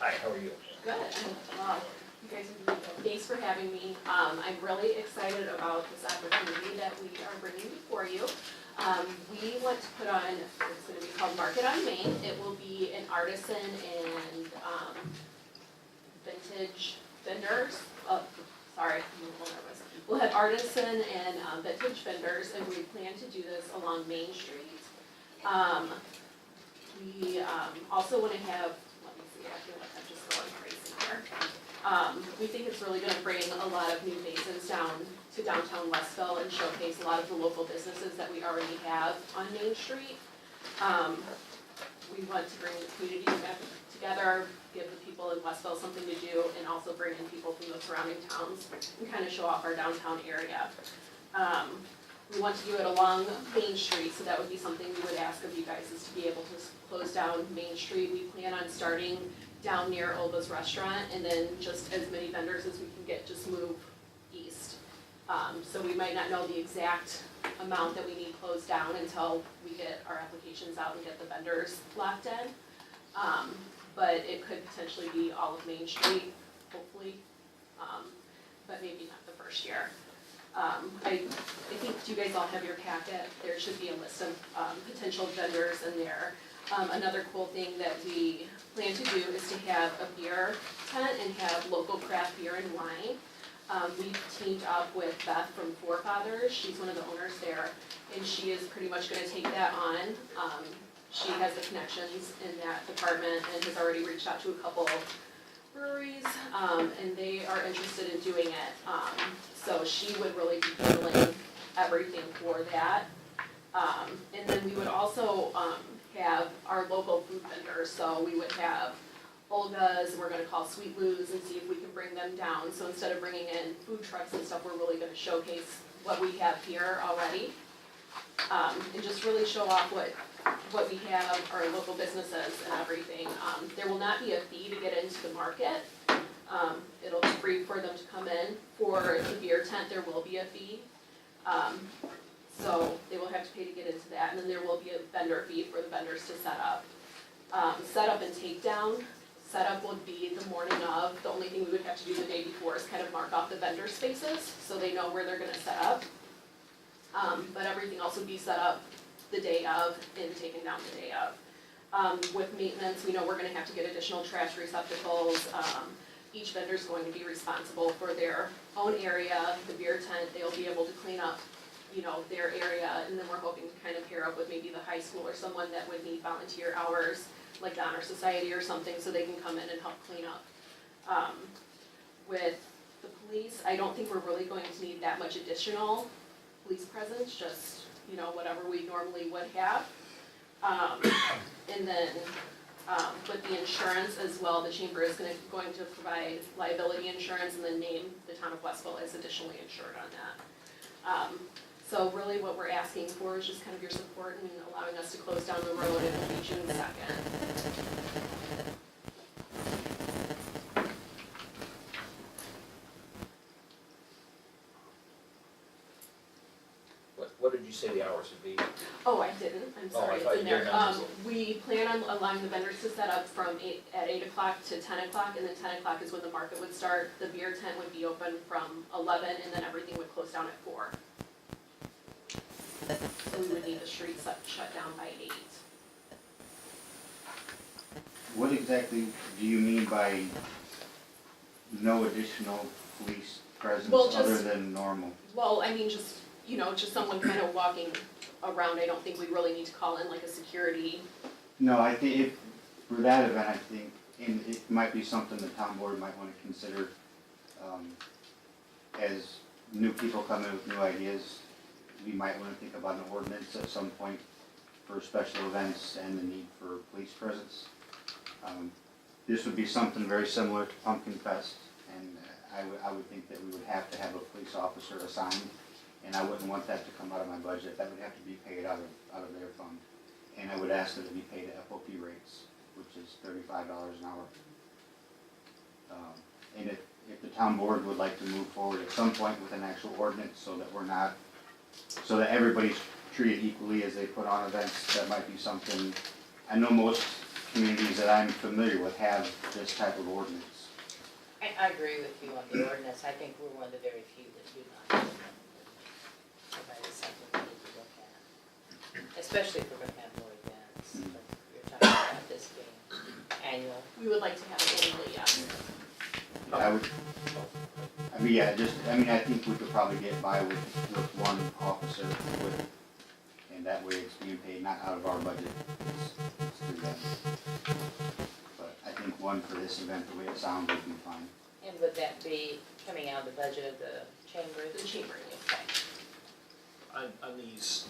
Hi, how are you? Good. You guys are doing good. Thanks for having me. I'm really excited about this opportunity that we are bringing before you. We want to put on, it's going to be called Market on Main. It will be an artisan and vintage vendors. Sorry, I'm a little nervous. We'll have artisan and vintage vendors, and we plan to do this along Main Street. We also want to have, let me see, I feel like I'm just going crazy here. We think it's really going to bring a lot of new faces down to downtown Westville and showcase a lot of the local businesses that we already have on Main Street. We want to bring the community together, give the people in Westville something to do, and also bring in people from the surrounding towns and kind of show off our downtown area. We want to do it along Main Street, so that would be something we would ask of you guys, is to be able to close down Main Street. We plan on starting down near Olba's restaurant, and then just as many vendors as we can get, just move east. So we might not know the exact amount that we need closed down until we get our applications out and get the vendors locked in. But it could potentially be all of Main Street, hopefully, but maybe not the first year. I think you guys all have your packet. There should be a list of potential vendors in there. Another cool thing that we plan to do is to have a beer tent and have local craft beer and wine. We've teamed up with Beth from Forefathers. She's one of the owners there, and she is pretty much going to take that on. She has the connections in that department and has already reached out to a couple breweries, and they are interested in doing it. So she would really be handling everything for that. And then we would also, have our local food vendors, so we would have Olga's, and we're gonna call Sweet Lou's and see if we can bring them down. So instead of bringing in food trucks and stuff, we're really gonna showcase what we have here already. And just really show off what we have, our local businesses and everything. There will not be a fee to get into the market. It'll be free for them to come in. For the beer tent, there will be a fee. So they will have to pay to get into that, and then there will be a vendor fee for the vendors to set up. Setup and takedown. Setup would be the morning of. The only thing we would have to do the day before is kind of mark off the vendor spaces, so they know where they're gonna set up. But everything else would be set up the day of and taken down the day of. With maintenance, we know we're gonna have to get additional trash receptacles. Each vendor's going to be responsible for their own area. The beer tent, they'll be able to clean up, you know, their area, and then we're hoping to kind of pair up with maybe the high school or someone that would need volunteer hours, like the Honor Society or something, so they can come in and help clean up. With the police, I don't think we're really going to need that much additional police presence, just, you know, whatever we normally would have. And then, with the insurance as well, the chamber is going to provide liability insurance and then name the town of Westville as additionally insured on that. So really what we're asking for is just kind of your support in allowing us to close down the road and it'll be June 2nd. What did you say the hours would be? Oh, I didn't, I'm Oh, I sorry, thought it's in you there. did. We plan on allowing the vendors to set up from 8 o'clock to 10 o'clock, and then 10 o'clock is when the market would start. The beer tent would be open from 11, and then everything would close down at 4. So we would need the streets shut down by 8. What exactly do you mean by no additional police presence Well, just- other than normal? Well, I mean, just, you know, just someone kind of walking around. I don't think we really need to call in like a security. No, I think if, for that event, I think, and it might be something the town board might wanna consider, as new people come in with new ideas, we might wanna think about an ordinance at some point for special events and the need for police presence. This would be something very similar to Pumpkin Fest, and I would think that we would have to have a police officer assigned, and I wouldn't want that to come out of my budget. That would have to be paid out of their fund. And I would ask that it be paid at FOP rates, which is $35 an hour. And if the town board would like to move forward at some point with an actual ordinance so that everybody's treated equally as they put on events, that might be something. I know most communities that I'm familiar with have this type of ordinance. I agree with you on the ordinance. I think we're one of the very few that do not. So that is something we need to look at, especially if we're gonna have more events. Like you're talking about this being annual. We would like to have it annually, yes. I think we could probably get by with one officer and that way it's being paid not out of our budget, it's through them. But I think one for this event, the way it sounds, would be fine. And would that be coming out of the budget of the chamber? The chamber, On these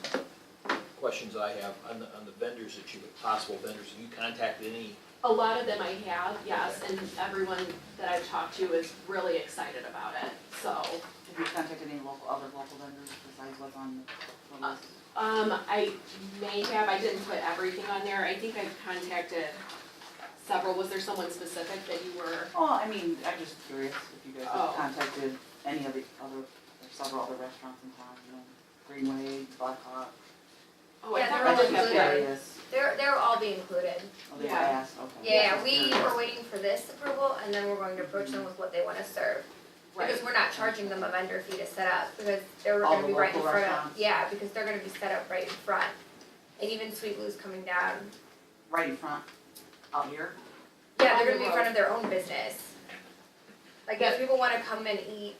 questions I have, on the vendors that you, possible vendors, have you contacted any? A lot of them I have, yes, and everyone that I've talked to is really excited about it, so. Have you contacted any other local vendors besides what's on the list? I may have, I didn't put everything on there. I think I've contacted several. Was there someone specific that you were? Oh, I mean, I'm just curious if you guys Oh. have contacted any of the other, there's several other restaurants in town, you know, Greenway, Black Hawk. Oh, Yeah, I they're thought all I did have included. that. Various, They'll all be included. oh, they were Yeah. asked, okay. Yeah, Just we curious. are waiting for this approval and then we're going to approach them with what they wanna serve. Because Right. we're not charging them a vendor fee to set up, because they're All gonna the be right in local front of, restaurants? yeah, because they're gonna be set up right in front. And even Sweet Lou's coming down, Right in front, out here. yeah, On they're the gonna be in front of their own business. Like if people wanna come and eat,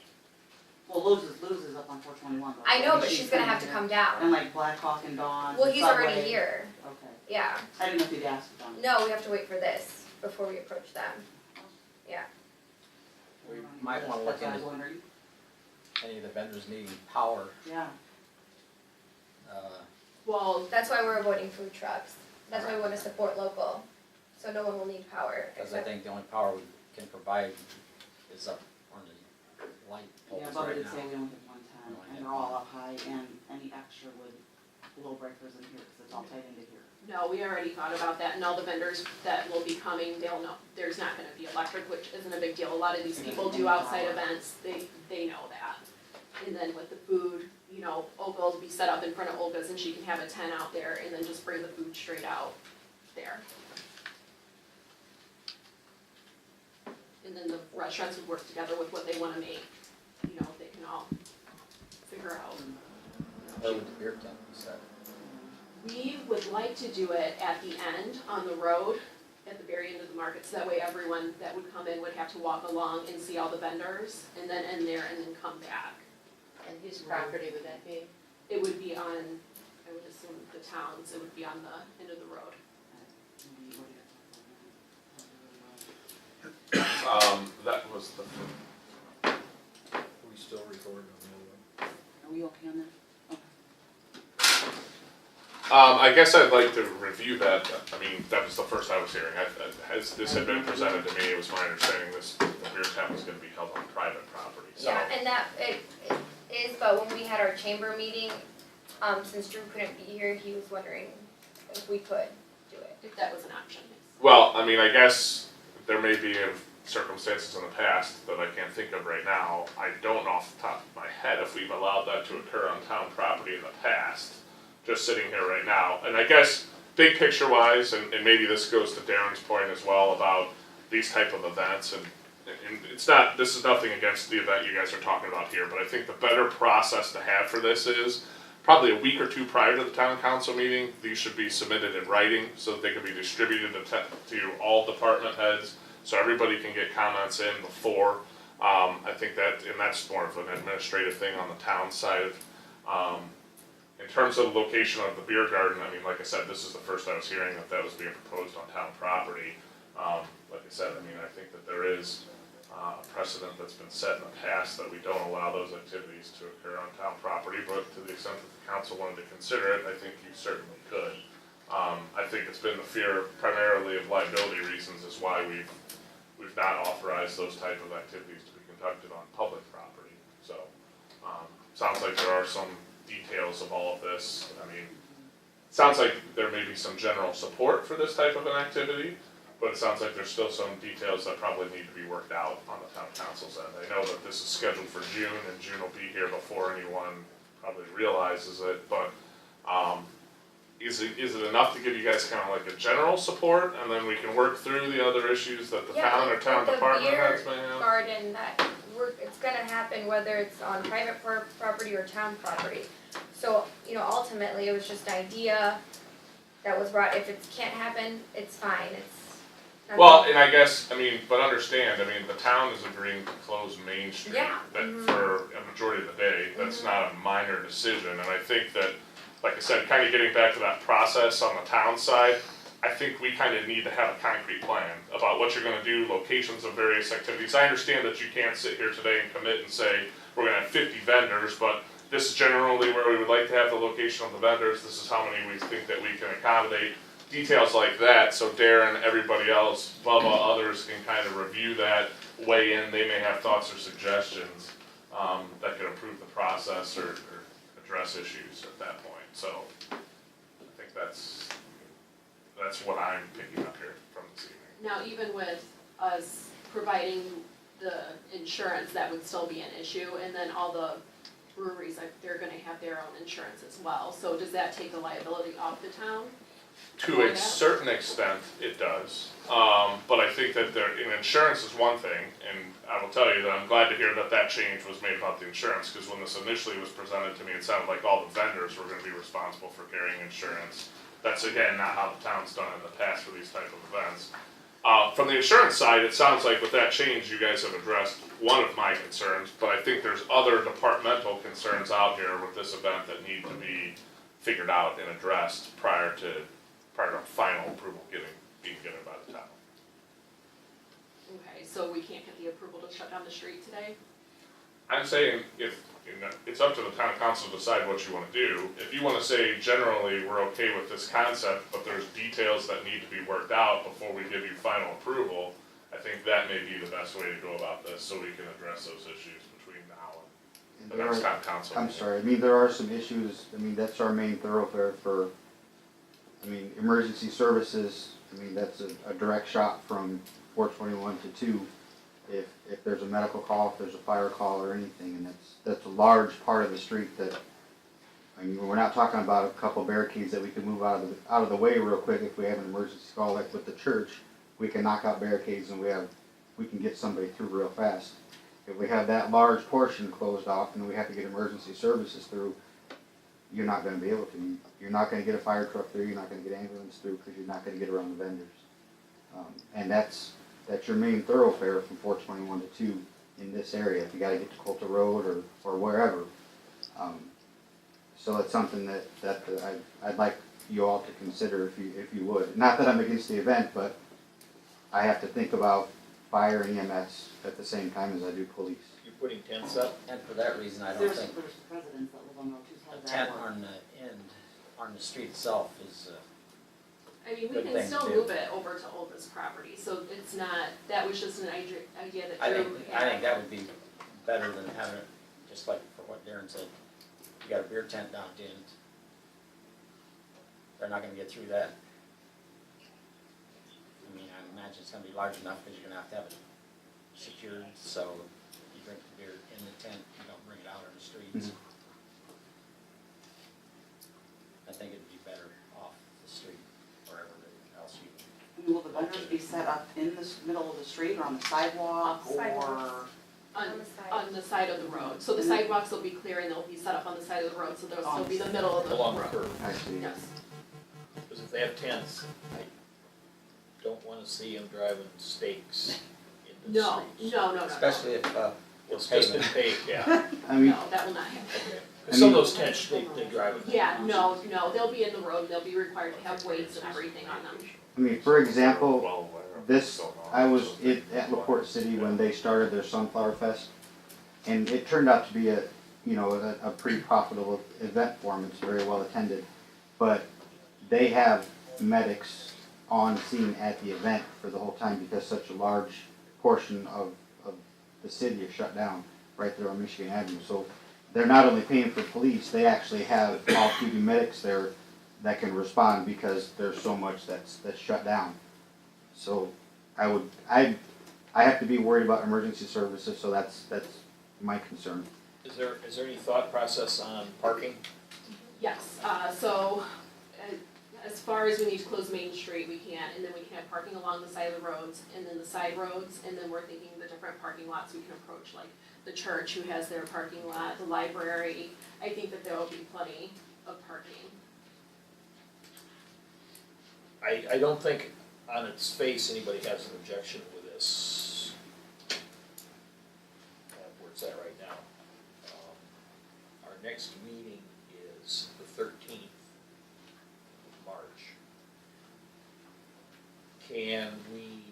Well, Lou's is up on 421 though. I know, think but she's gonna have to come down. And like Black Hawk and Dawn. Well, and he's already Subway. here, Okay, yeah. I didn't know if you'd asked them. No, we have to wait for this before we approach them. Yeah. Might wanna look That's what I was into wondering. any of the vendors needing power, Yeah. Well, That's why we're avoiding food trucks. That's why we wanna support local, so no one will need power. cause I think the only power we can provide is up on the light poles Yeah, Bubba right did now. say we only have 110, We only and have they're all one. up high, and any extra would blow breakers in here, cause it's all tied into here. no, we already thought about that, and all the vendors that will be coming, they'll know, there's not gonna be electric, which isn't a big deal. A lot of these people do outside events, they know that. And then with the food, you know, Olga will be set up in front of Olga's and she can have a tent out there and then just bring the food straight out there. And then the restaurants would work together with what they wanna make, you know, they can all figure out. Where would the beer tent be set? We would like to do it at the end, on the road, at the very end of the market, so that way everyone that would come in would have to walk along and see all the vendors, and then end there and then come back. And whose property would that be? It would be on, I would assume the towns, it would be on the end of the road. Maybe what do you- That was the, We still recording on the other one? Are we okay on that? I guess I'd like to review that. I mean, that was the first I was hearing. As this had been presented to me, it was my understanding the beer tent was gonna be held on private property, so. Yeah, and that, it is, but when we had our chamber meeting, since Drew couldn't be here, he was wondering if we could do it. If that was an option, yes. Well, I mean, I guess there may be circumstances in the past that I can't think of right now. I don't know off the top of my head if we've allowed that to occur on town property in the past, just sitting here right now. And I guess, big picture wise, and maybe this goes to Darren's point as well about these type of events, and it's not, this is nothing against the event you guys are talking about here, but I think the better process to have for this is probably a week or two prior to the town council meeting, these should be submitted in writing so that they can be distributed to all department heads, so everybody can get comments in before. I think that, and that's more of an administrative thing on the town side. In terms of the location of the beer garden, I mean, like I said, this is the first I was hearing that was being proposed on town property. Like I said, I mean, I think that there is a precedent that's been set in the past that we don't allow those activities to occur on town property, but to the extent that the council wanted to consider it, I think you certainly could. I think it's been the fear primarily of liability reasons is why we've not authorized those type of activities to be conducted on public property. So, sounds like there are some details of all of this. I mean, sounds like there may be some general support for this type of an activity, but it sounds like there's still some details that probably need to be worked out on the town council's end. I know that this is scheduled for June, and June will be here before anyone probably realizes it, but, is it enough to give you guys kind of like a general support, and then we can work through the other issues that the town or town department heads may have? Garden that it's gonna happen whether it's on private property or town property. So, you know, ultimately, it was just an idea that was brought, if it can't happen, it's fine, it's. nothing. Well, and I guess, I mean, but understand, I mean, the town is agreeing to close Main Street. Yeah. For a majority of the day, that's not a minor decision, and I think that, like I said, kind of getting back to that process on the town side, I think we kind of need to have a concrete plan about what you're gonna do, locations of various activities. I understand that you can't sit here today and commit and say, we're gonna have 50 vendors, but this is generally where we would like to have the location of the vendors, this is how many we think that we can accommodate. Details like that, so Darren, everybody else, Bubba, others can kind of review that, weigh in, they may have thoughts or suggestions that could improve the process or address issues at that point. So I think that's what I'm picking up here from this evening. Now, even with us providing the insurance, that would still be an issue, and then all the breweries, they're gonna have their own insurance as well, so does that take the liability off the town? To a certain extent, it does, but I think that insurance is one thing, and I will tell you that I'm glad to hear that change was made about the insurance, because when this initially was presented to me, it sounded like all the vendors were gonna be responsible for carrying insurance. That's again, not how the town's done in the past for these type of events. From the insurance side, it sounds like with that change, you guys have addressed one of my concerns, but I think there's other departmental concerns out here with this event that need to be figured out and addressed prior to final approval being given by the town. Okay, so we can't get the approval to shut down the street today? I'm saying if, it's up to the town council to decide what you wanna do. If you wanna say generally, we're okay with this concept, but there's details that need to be worked out before we give you final approval, I think that may be the best way to go about this, so we can address those issues between now and the There next are- town council. I'm meeting. sorry, I mean, there are some issues, I mean, that's our main thoroughfare for, I mean, emergency services, I mean, that's a direct shot from 421 to 2. If there's a medical call, if there's a fire call or anything, and that's a large part of the street that, I mean, we're not talking about a couple barricades that we can move out of the way real quick if we have an emergency call, like with the church, we can knock out barricades and we can get somebody through real fast. If we have that large portion closed off and we have to get emergency services through, you're not gonna be able to. You're not gonna get a fire truck through, you're not gonna get ambulance through, because you're not gonna get around the vendors. And that's your main thoroughfare from 421 to 2 in this area, if you gotta get to Coulter Road or wherever. So it's something that I'd like you all to consider if you would. Not that I'm against the event, but I have to think about fire and EMS at the same time as I do police. You're putting tents up? And for that reason, I don't There's think residents that live on Route 2, so how a does tent that work? on the end, on the street itself is, I mean, we Good can thing still to do. move it over to Olga's property, so it's not, that was just an idea that I Drew think had. that would be better than having it, just like for what Darren said, you got a beer tent down at the end. They're not gonna get through that. I mean, I imagine it's gonna be large enough because you're gonna have it secured, so you drink the beer in the tent, you don't bring it out on the streets. I think it'd be better off the street, wherever else you. I mean, will the vendors be set up in the middle of the street or on the sidewalk or? Sidewalks. On, On the side. on the side of the road, so the sidewalks will be clear and they'll be set up on the side of the road, so they'll still be the middle of the road. Along the curb. I see. Yes. Because if they have tents, I don't wanna see them driving stakes in the No, streets. no. Especially if, It's just been paved, yeah. I mean, No, that will not happen. Okay. 'Cause some of those tents, they drive it. Yeah, no, they'll be in the road, they'll be required to have weights and everything on them. I mean, for example, Well aware of this, what's going on, I was so at LaPorte City when they started their Sunflower Fest, and it turned out to be a pretty profitable event for them. It's very well attended, but they have medics on scene at the event for the whole time because such a large portion of the city is shut down right there on Michigan Avenue. So they're not only paying for police, they actually have off-duty medics there that can respond because there's so much that's shut down. So I have to be worried about emergency services, so that's my concern. Is there any thought process on parking? Yes, so, as far as we need to close Main Street, we can, and then we can have parking along the side of the roads, and then the side roads, and then we're thinking the different parking lots we can approach, like the church who has their parking lot, the library. I think that there will be plenty of parking. I don't think on its face anybody has an objection with this. Where it's at right now. Our next meeting is the 13th of March. Can we,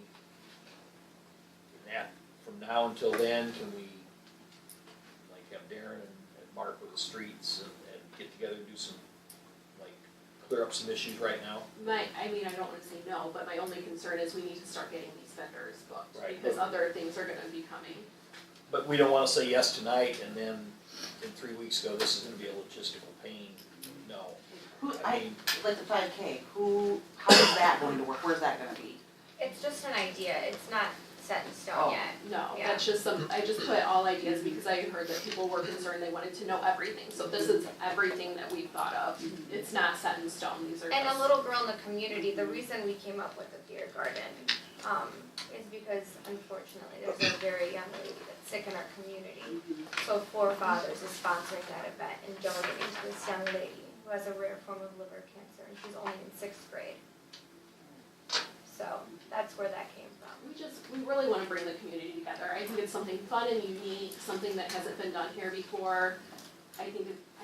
from now until then, can we like have Darren and Mark with the streets and get together and do some, like, clear up some issues right now? I mean, I don't wanna say no, but my only concern is we need to start getting these vendors booked, Right. because other things are gonna be coming. But we don't wanna say yes tonight and then in 3 weeks go, this is gonna be a logistical pain. No. I mean, Like the 5K, how is that going to work? Where's that gonna be? It's just an idea, it's not set in stone Oh. yet. No, Yeah. that's just I just put all ideas because I heard that people were concerned, they wanted to know everything, so this is everything that we've thought of. It's not set in stone, these are And a just- little girl in the community, the reason we came up with the beer garden, is because unfortunately, there's a very young lady that's sick in our community. So Four Fathers is sponsoring that event and donating to this young lady who has a rare form of liver cancer, and she's only in 6th grade. So, that's where that came from. We really wanna bring the community together. I think it's something fun and unique, something that hasn't been done here before. I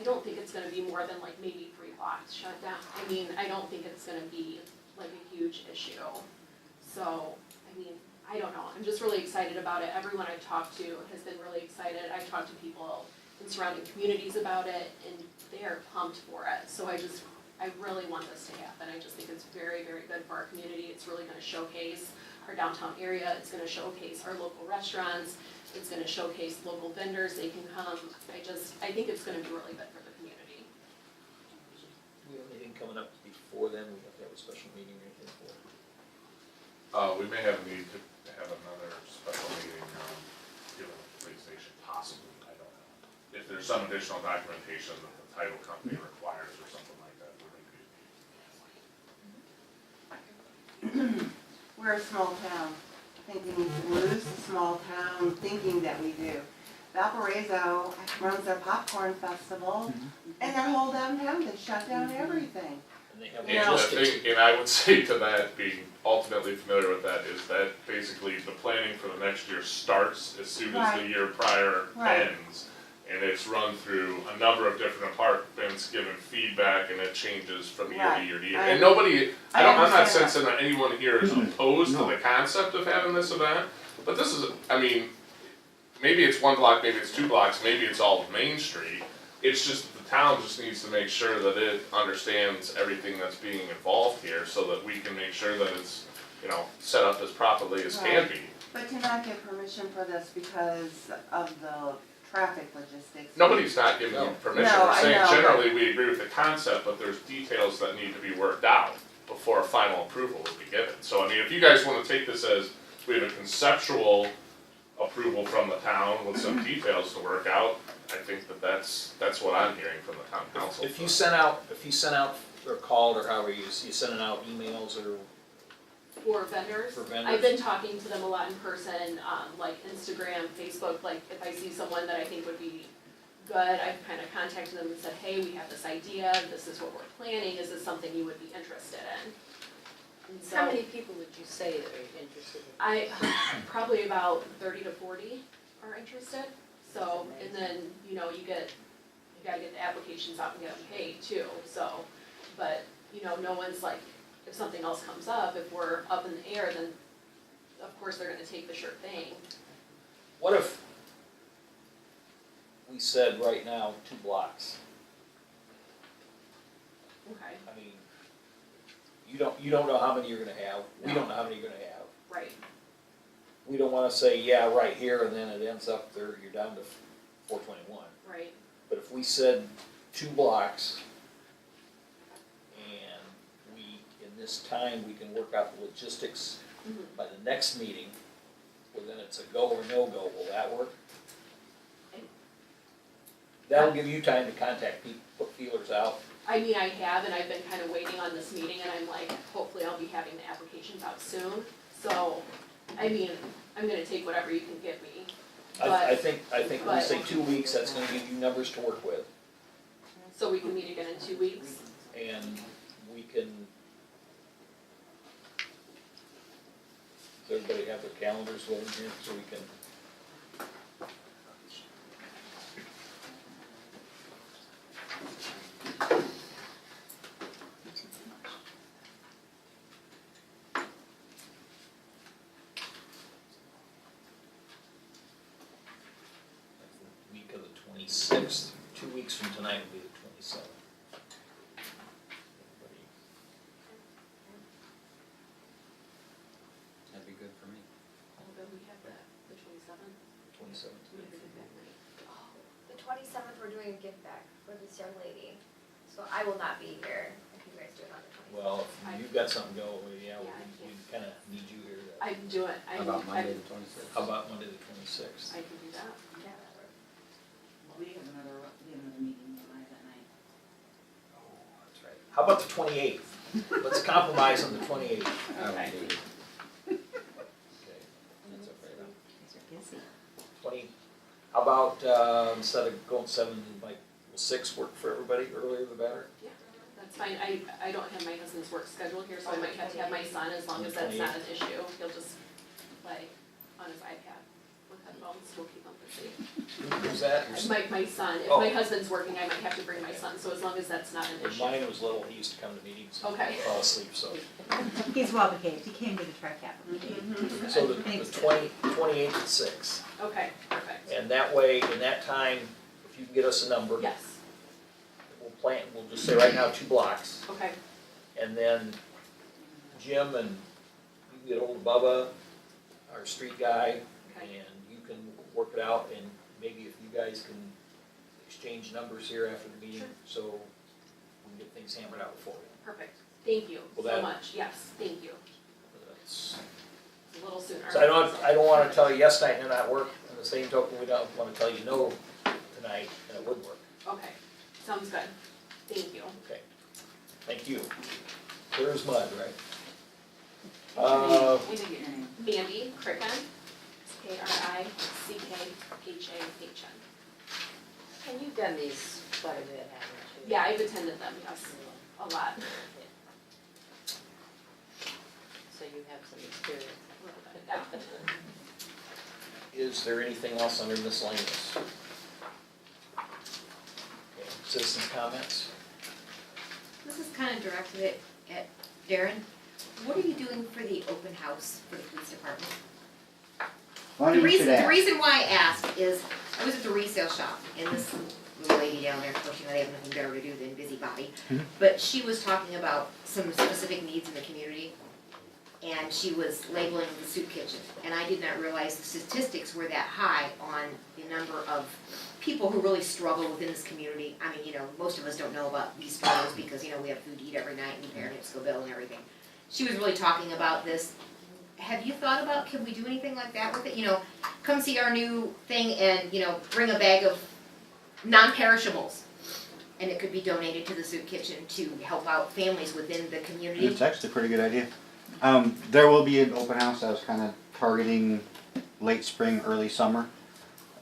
don't think it's gonna be more than like maybe 3 blocks shut down. I mean, I don't think it's gonna be like a huge issue. So, I mean, I don't know, I'm just really excited about it. Everyone I've talked to has been really excited. I've talked to people in surrounding communities about it, and they are pumped for it. So I really want this to happen. I just think it's very, very good for our community. It's really gonna showcase our downtown area. It's gonna showcase our local restaurants. It's gonna showcase local vendors. They can come. I think it's gonna be really good for the community. Do we have anything coming up before then? We have to have a special meeting or anything for? We may have a need to have another special meeting, given the police station possibly, I don't know. If there's some additional documentation that the title company requires or something like that, there may be. We're a small town. I think we need to lose the small town thinking that we do. Valparaiso runs their popcorn festival, and their whole downtown, they shut down everything. And they have And the logistics. thing, and I would say to that, being ultimately familiar with that, is that basically the planning for the next year starts as soon as the Right. year prior Right. ends. And it's run through a number of different departments, given feedback, and it changes from year to Right. year to year. I- And nobody, I I'm not understand that. sensing that anyone here is opposed to No. the concept of having this event, but this is, I mean, maybe it's one block, maybe it's 2 blocks, maybe it's all of Main Street. It's just the town just needs to make sure that it understands everything that's being involved here, so that we can make sure that it's, set up as properly as can Right. be. But to not get permission for this because of the traffic logistics. Nobody's not giving you No. permission, No, we're I saying know, generally we agree with the concept, but there's details that need to be worked out before a final approval would be given. So I mean, if you guys wanna take this as, we have a conceptual approval from the town with some details to work out, I think that's what I'm hearing from the town council. If you sent out, or called, or however you sending out emails or For vendors, for vendors? I've been talking to them a lot in person, like Instagram, Facebook, like if I see someone that I think would be good, I've kind of contacted them and said, hey, we have this idea, this is what we're planning, is this something you would be interested in? And so, How many people would you say that are interested in? probably about 30 to 40 are interested, so, and then, you gotta get the applications out and get them paid too, so, but, no one's like, if something else comes up, if we're up in the air, then of course they're gonna take the sure thing. What if we said right now 2 blocks? Okay, I mean, you don't know how many you're gonna have, we don't know how many you're gonna have. right, We don't wanna say, yeah, right here, and then it ends up there, you're down to 421. right, But if we said 2 blocks, and in this time, we can work out the logistics mhm. by the next meeting, well, then it's a go or no-go, will that work? That'll give you time to contact people, put feelers out. I mean, I have, and I've been kind of waiting on this meeting, and I'm like, hopefully I'll be having the applications out soon. So, I mean, I'm gonna take whatever you can give me. I think when we say but- 2 weeks, that's gonna give you numbers to work with, So we can meet again in 2 weeks. and we can. Does everybody have their calendars with them here, so we can? Week of the 26th, 2 weeks from tonight will be the 27th. That'd be good for me. Oh, then we have the 27th. 27th. We have the good night. The 27th, we're doing a give back for this young lady, so I will not be here if you guys do it on the 27th. Well, if you've got something going, yeah, Yeah, I we kind of need you here. I can do it. How about Monday the 26th? How about Monday the 26th? I can do that. Yeah, that works. We have another meeting tonight that night. Oh, that's right. How about the 28th? Let's compromise on the 28th. I won't be here. Okay. That's okay then. These are busy. 20, how about, instead of going 7, like, will 6 work for everybody, earlier the better? Yeah, that's fine. I don't have my husband's work schedule here, so I might have to have my son, as long as that's not an issue. He'll just play on his iPad with headphones. Well, so we'll keep them busy. Who's that? Your My son, if Oh. my husband's working, I might have to bring my son, so as long as that's not an When issue. mine was little, he used to come to meetings and Okay. fall asleep, so. He's well behaved, he came to the tri-capital meeting. So the Thanks. 28th at 6. Okay, perfect. And that way, in that time, if you can get us a number, Yes, we'll just say right now 2 blocks. okay, And then Jim and you can get hold of Bubba, our street guy, okay, and you can work it out, and maybe if you guys can exchange numbers here after the meeting, so we can get things hammered out for you. perfect. Thank you Will so that- much. Yes, thank you. That's- A little sooner. So I don't wanna tell you yes tonight and not work, on the same token, we don't wanna tell you no tonight, and it would work. Okay, sounds good. Thank you. Okay, thank you. Clear as mud, right? I didn't get your name. Mandy Cricken, KRICKHAHN. And you've done these quite a bit, haven't you? Yeah, I've attended them, yes, a lot. So you have some experience. Yeah. Is there anything else under miscellaneous? Okay, citizens' comments? This is kind of directed at Darren. What are you doing for the open house for the police department? Funny you should The ask. reason why I ask is, I was at the resale shop, and this little lady down there, of course, you know, they have nothing better to do than busybody. But she was talking about some specific needs in the community, and she was labeling the soup kitchen. And I did not realize the statistics were that high on the number of people who really struggle within this community. I mean, you know, most of us don't know about these stores because, you know, we have food to eat every night, and we pay our NIPSCO bill and everything. She was really talking about this. Have you thought about, can we do anything like that with it? You know, come see our new thing and, you know, bring a bag of non-perishables. And it could be donated to the soup kitchen to help out families within the community. It's actually a pretty good idea. There will be an open house. I was kind of targeting late spring, early summer.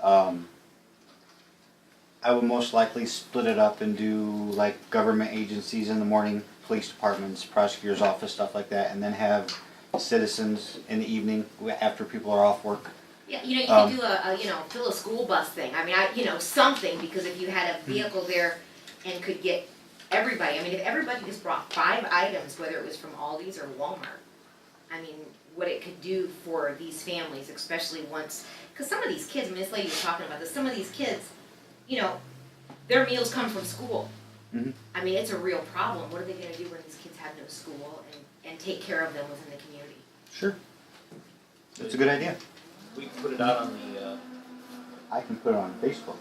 I will most likely split it up and do like government agencies in the morning, police departments, prosecutor's office, stuff like that, and then have citizens in the evening after people are off work. Yeah, you know, you could do a you know, fill a school bus thing. I mean, you know, something, because if you had a vehicle there and could get everybody, I mean, if everybody just brought 5 items, whether it was from Aldi's or Walmart, I mean, what it could do for these families, especially once, because some of these kids, I mean, this lady was talking about this, some of these kids, you know, their meals come from school. Mhm. I mean, it's a real problem. What are they gonna do when these kids have no school and take care of them within the community? Sure. It's a good idea. We can put it out on the I can put it on Facebook.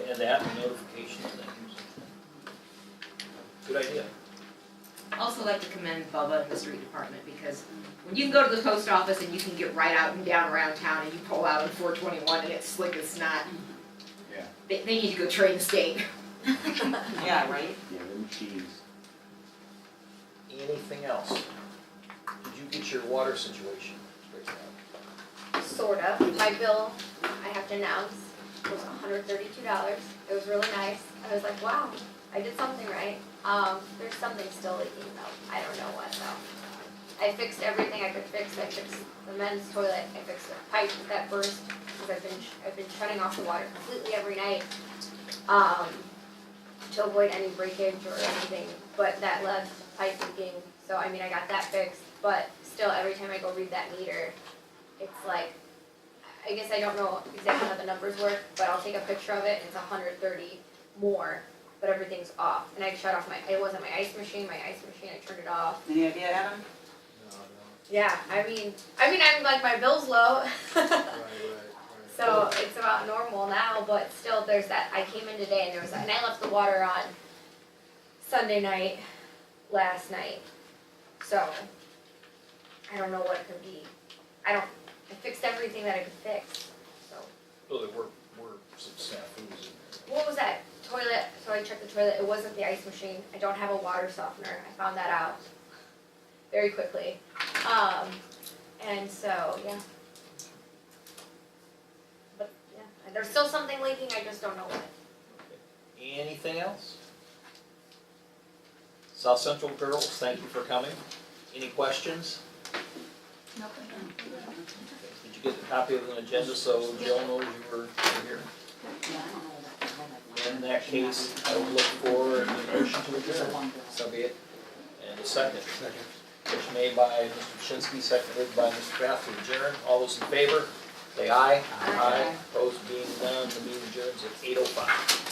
and the app notification thing. Good idea. I also like to commend Bubba and the street department, because when you can go to the post office and you can get right out and down around town and you pull out on 421 and it's slick as snot, Yeah. they need to go train the state. Yeah, right? Yeah, the machines. Anything else? Did you get your water situation straightened out? Sort of. My bill, I have to announce, was $132. It was really nice. I was like, wow, I did something right. There's something still leaking though. I don't know what though. I fixed everything I could fix. I fixed the men's toilet. I fixed the pipe that burst, because I've been shutting off the water completely every night, to avoid any breakage or anything. But that left the pipe leaking. So I mean, I got that fixed. But still, every time I go read that meter, it's like, I guess I don't know exactly how the numbers work, but I'll take a picture of it and it's 130 more, but everything's off. And I shut off it wasn't my ice machine, I turned it off. Any idea, Adam? Yeah, I mean, I'm like, my bill's low. So it's about normal now, but still there's that, I came in today and there was that, and I left the water on Sunday night, last night. So, I don't know what it could be. I fixed everything that I could fix, so. So there were some snafus. What was that toilet? So I checked the toilet. It wasn't the ice machine. I don't have a water softener. I found that out very quickly. And so, yeah. But, yeah. There's still something leaking. I just don't know what. Anything else? South Central girls, thank you for coming. Any questions? Nope. Did you you get a copy of the agenda so Jill knows you were here? In that case, I will look for a motion to adjourn. So be it. And a second. Motion made by Mr. Pachinski, seconded by Mr. Kraft to adjourn. All those in favor, say aye. Aye. Opposed being none, the meeting adjourns at 8:05.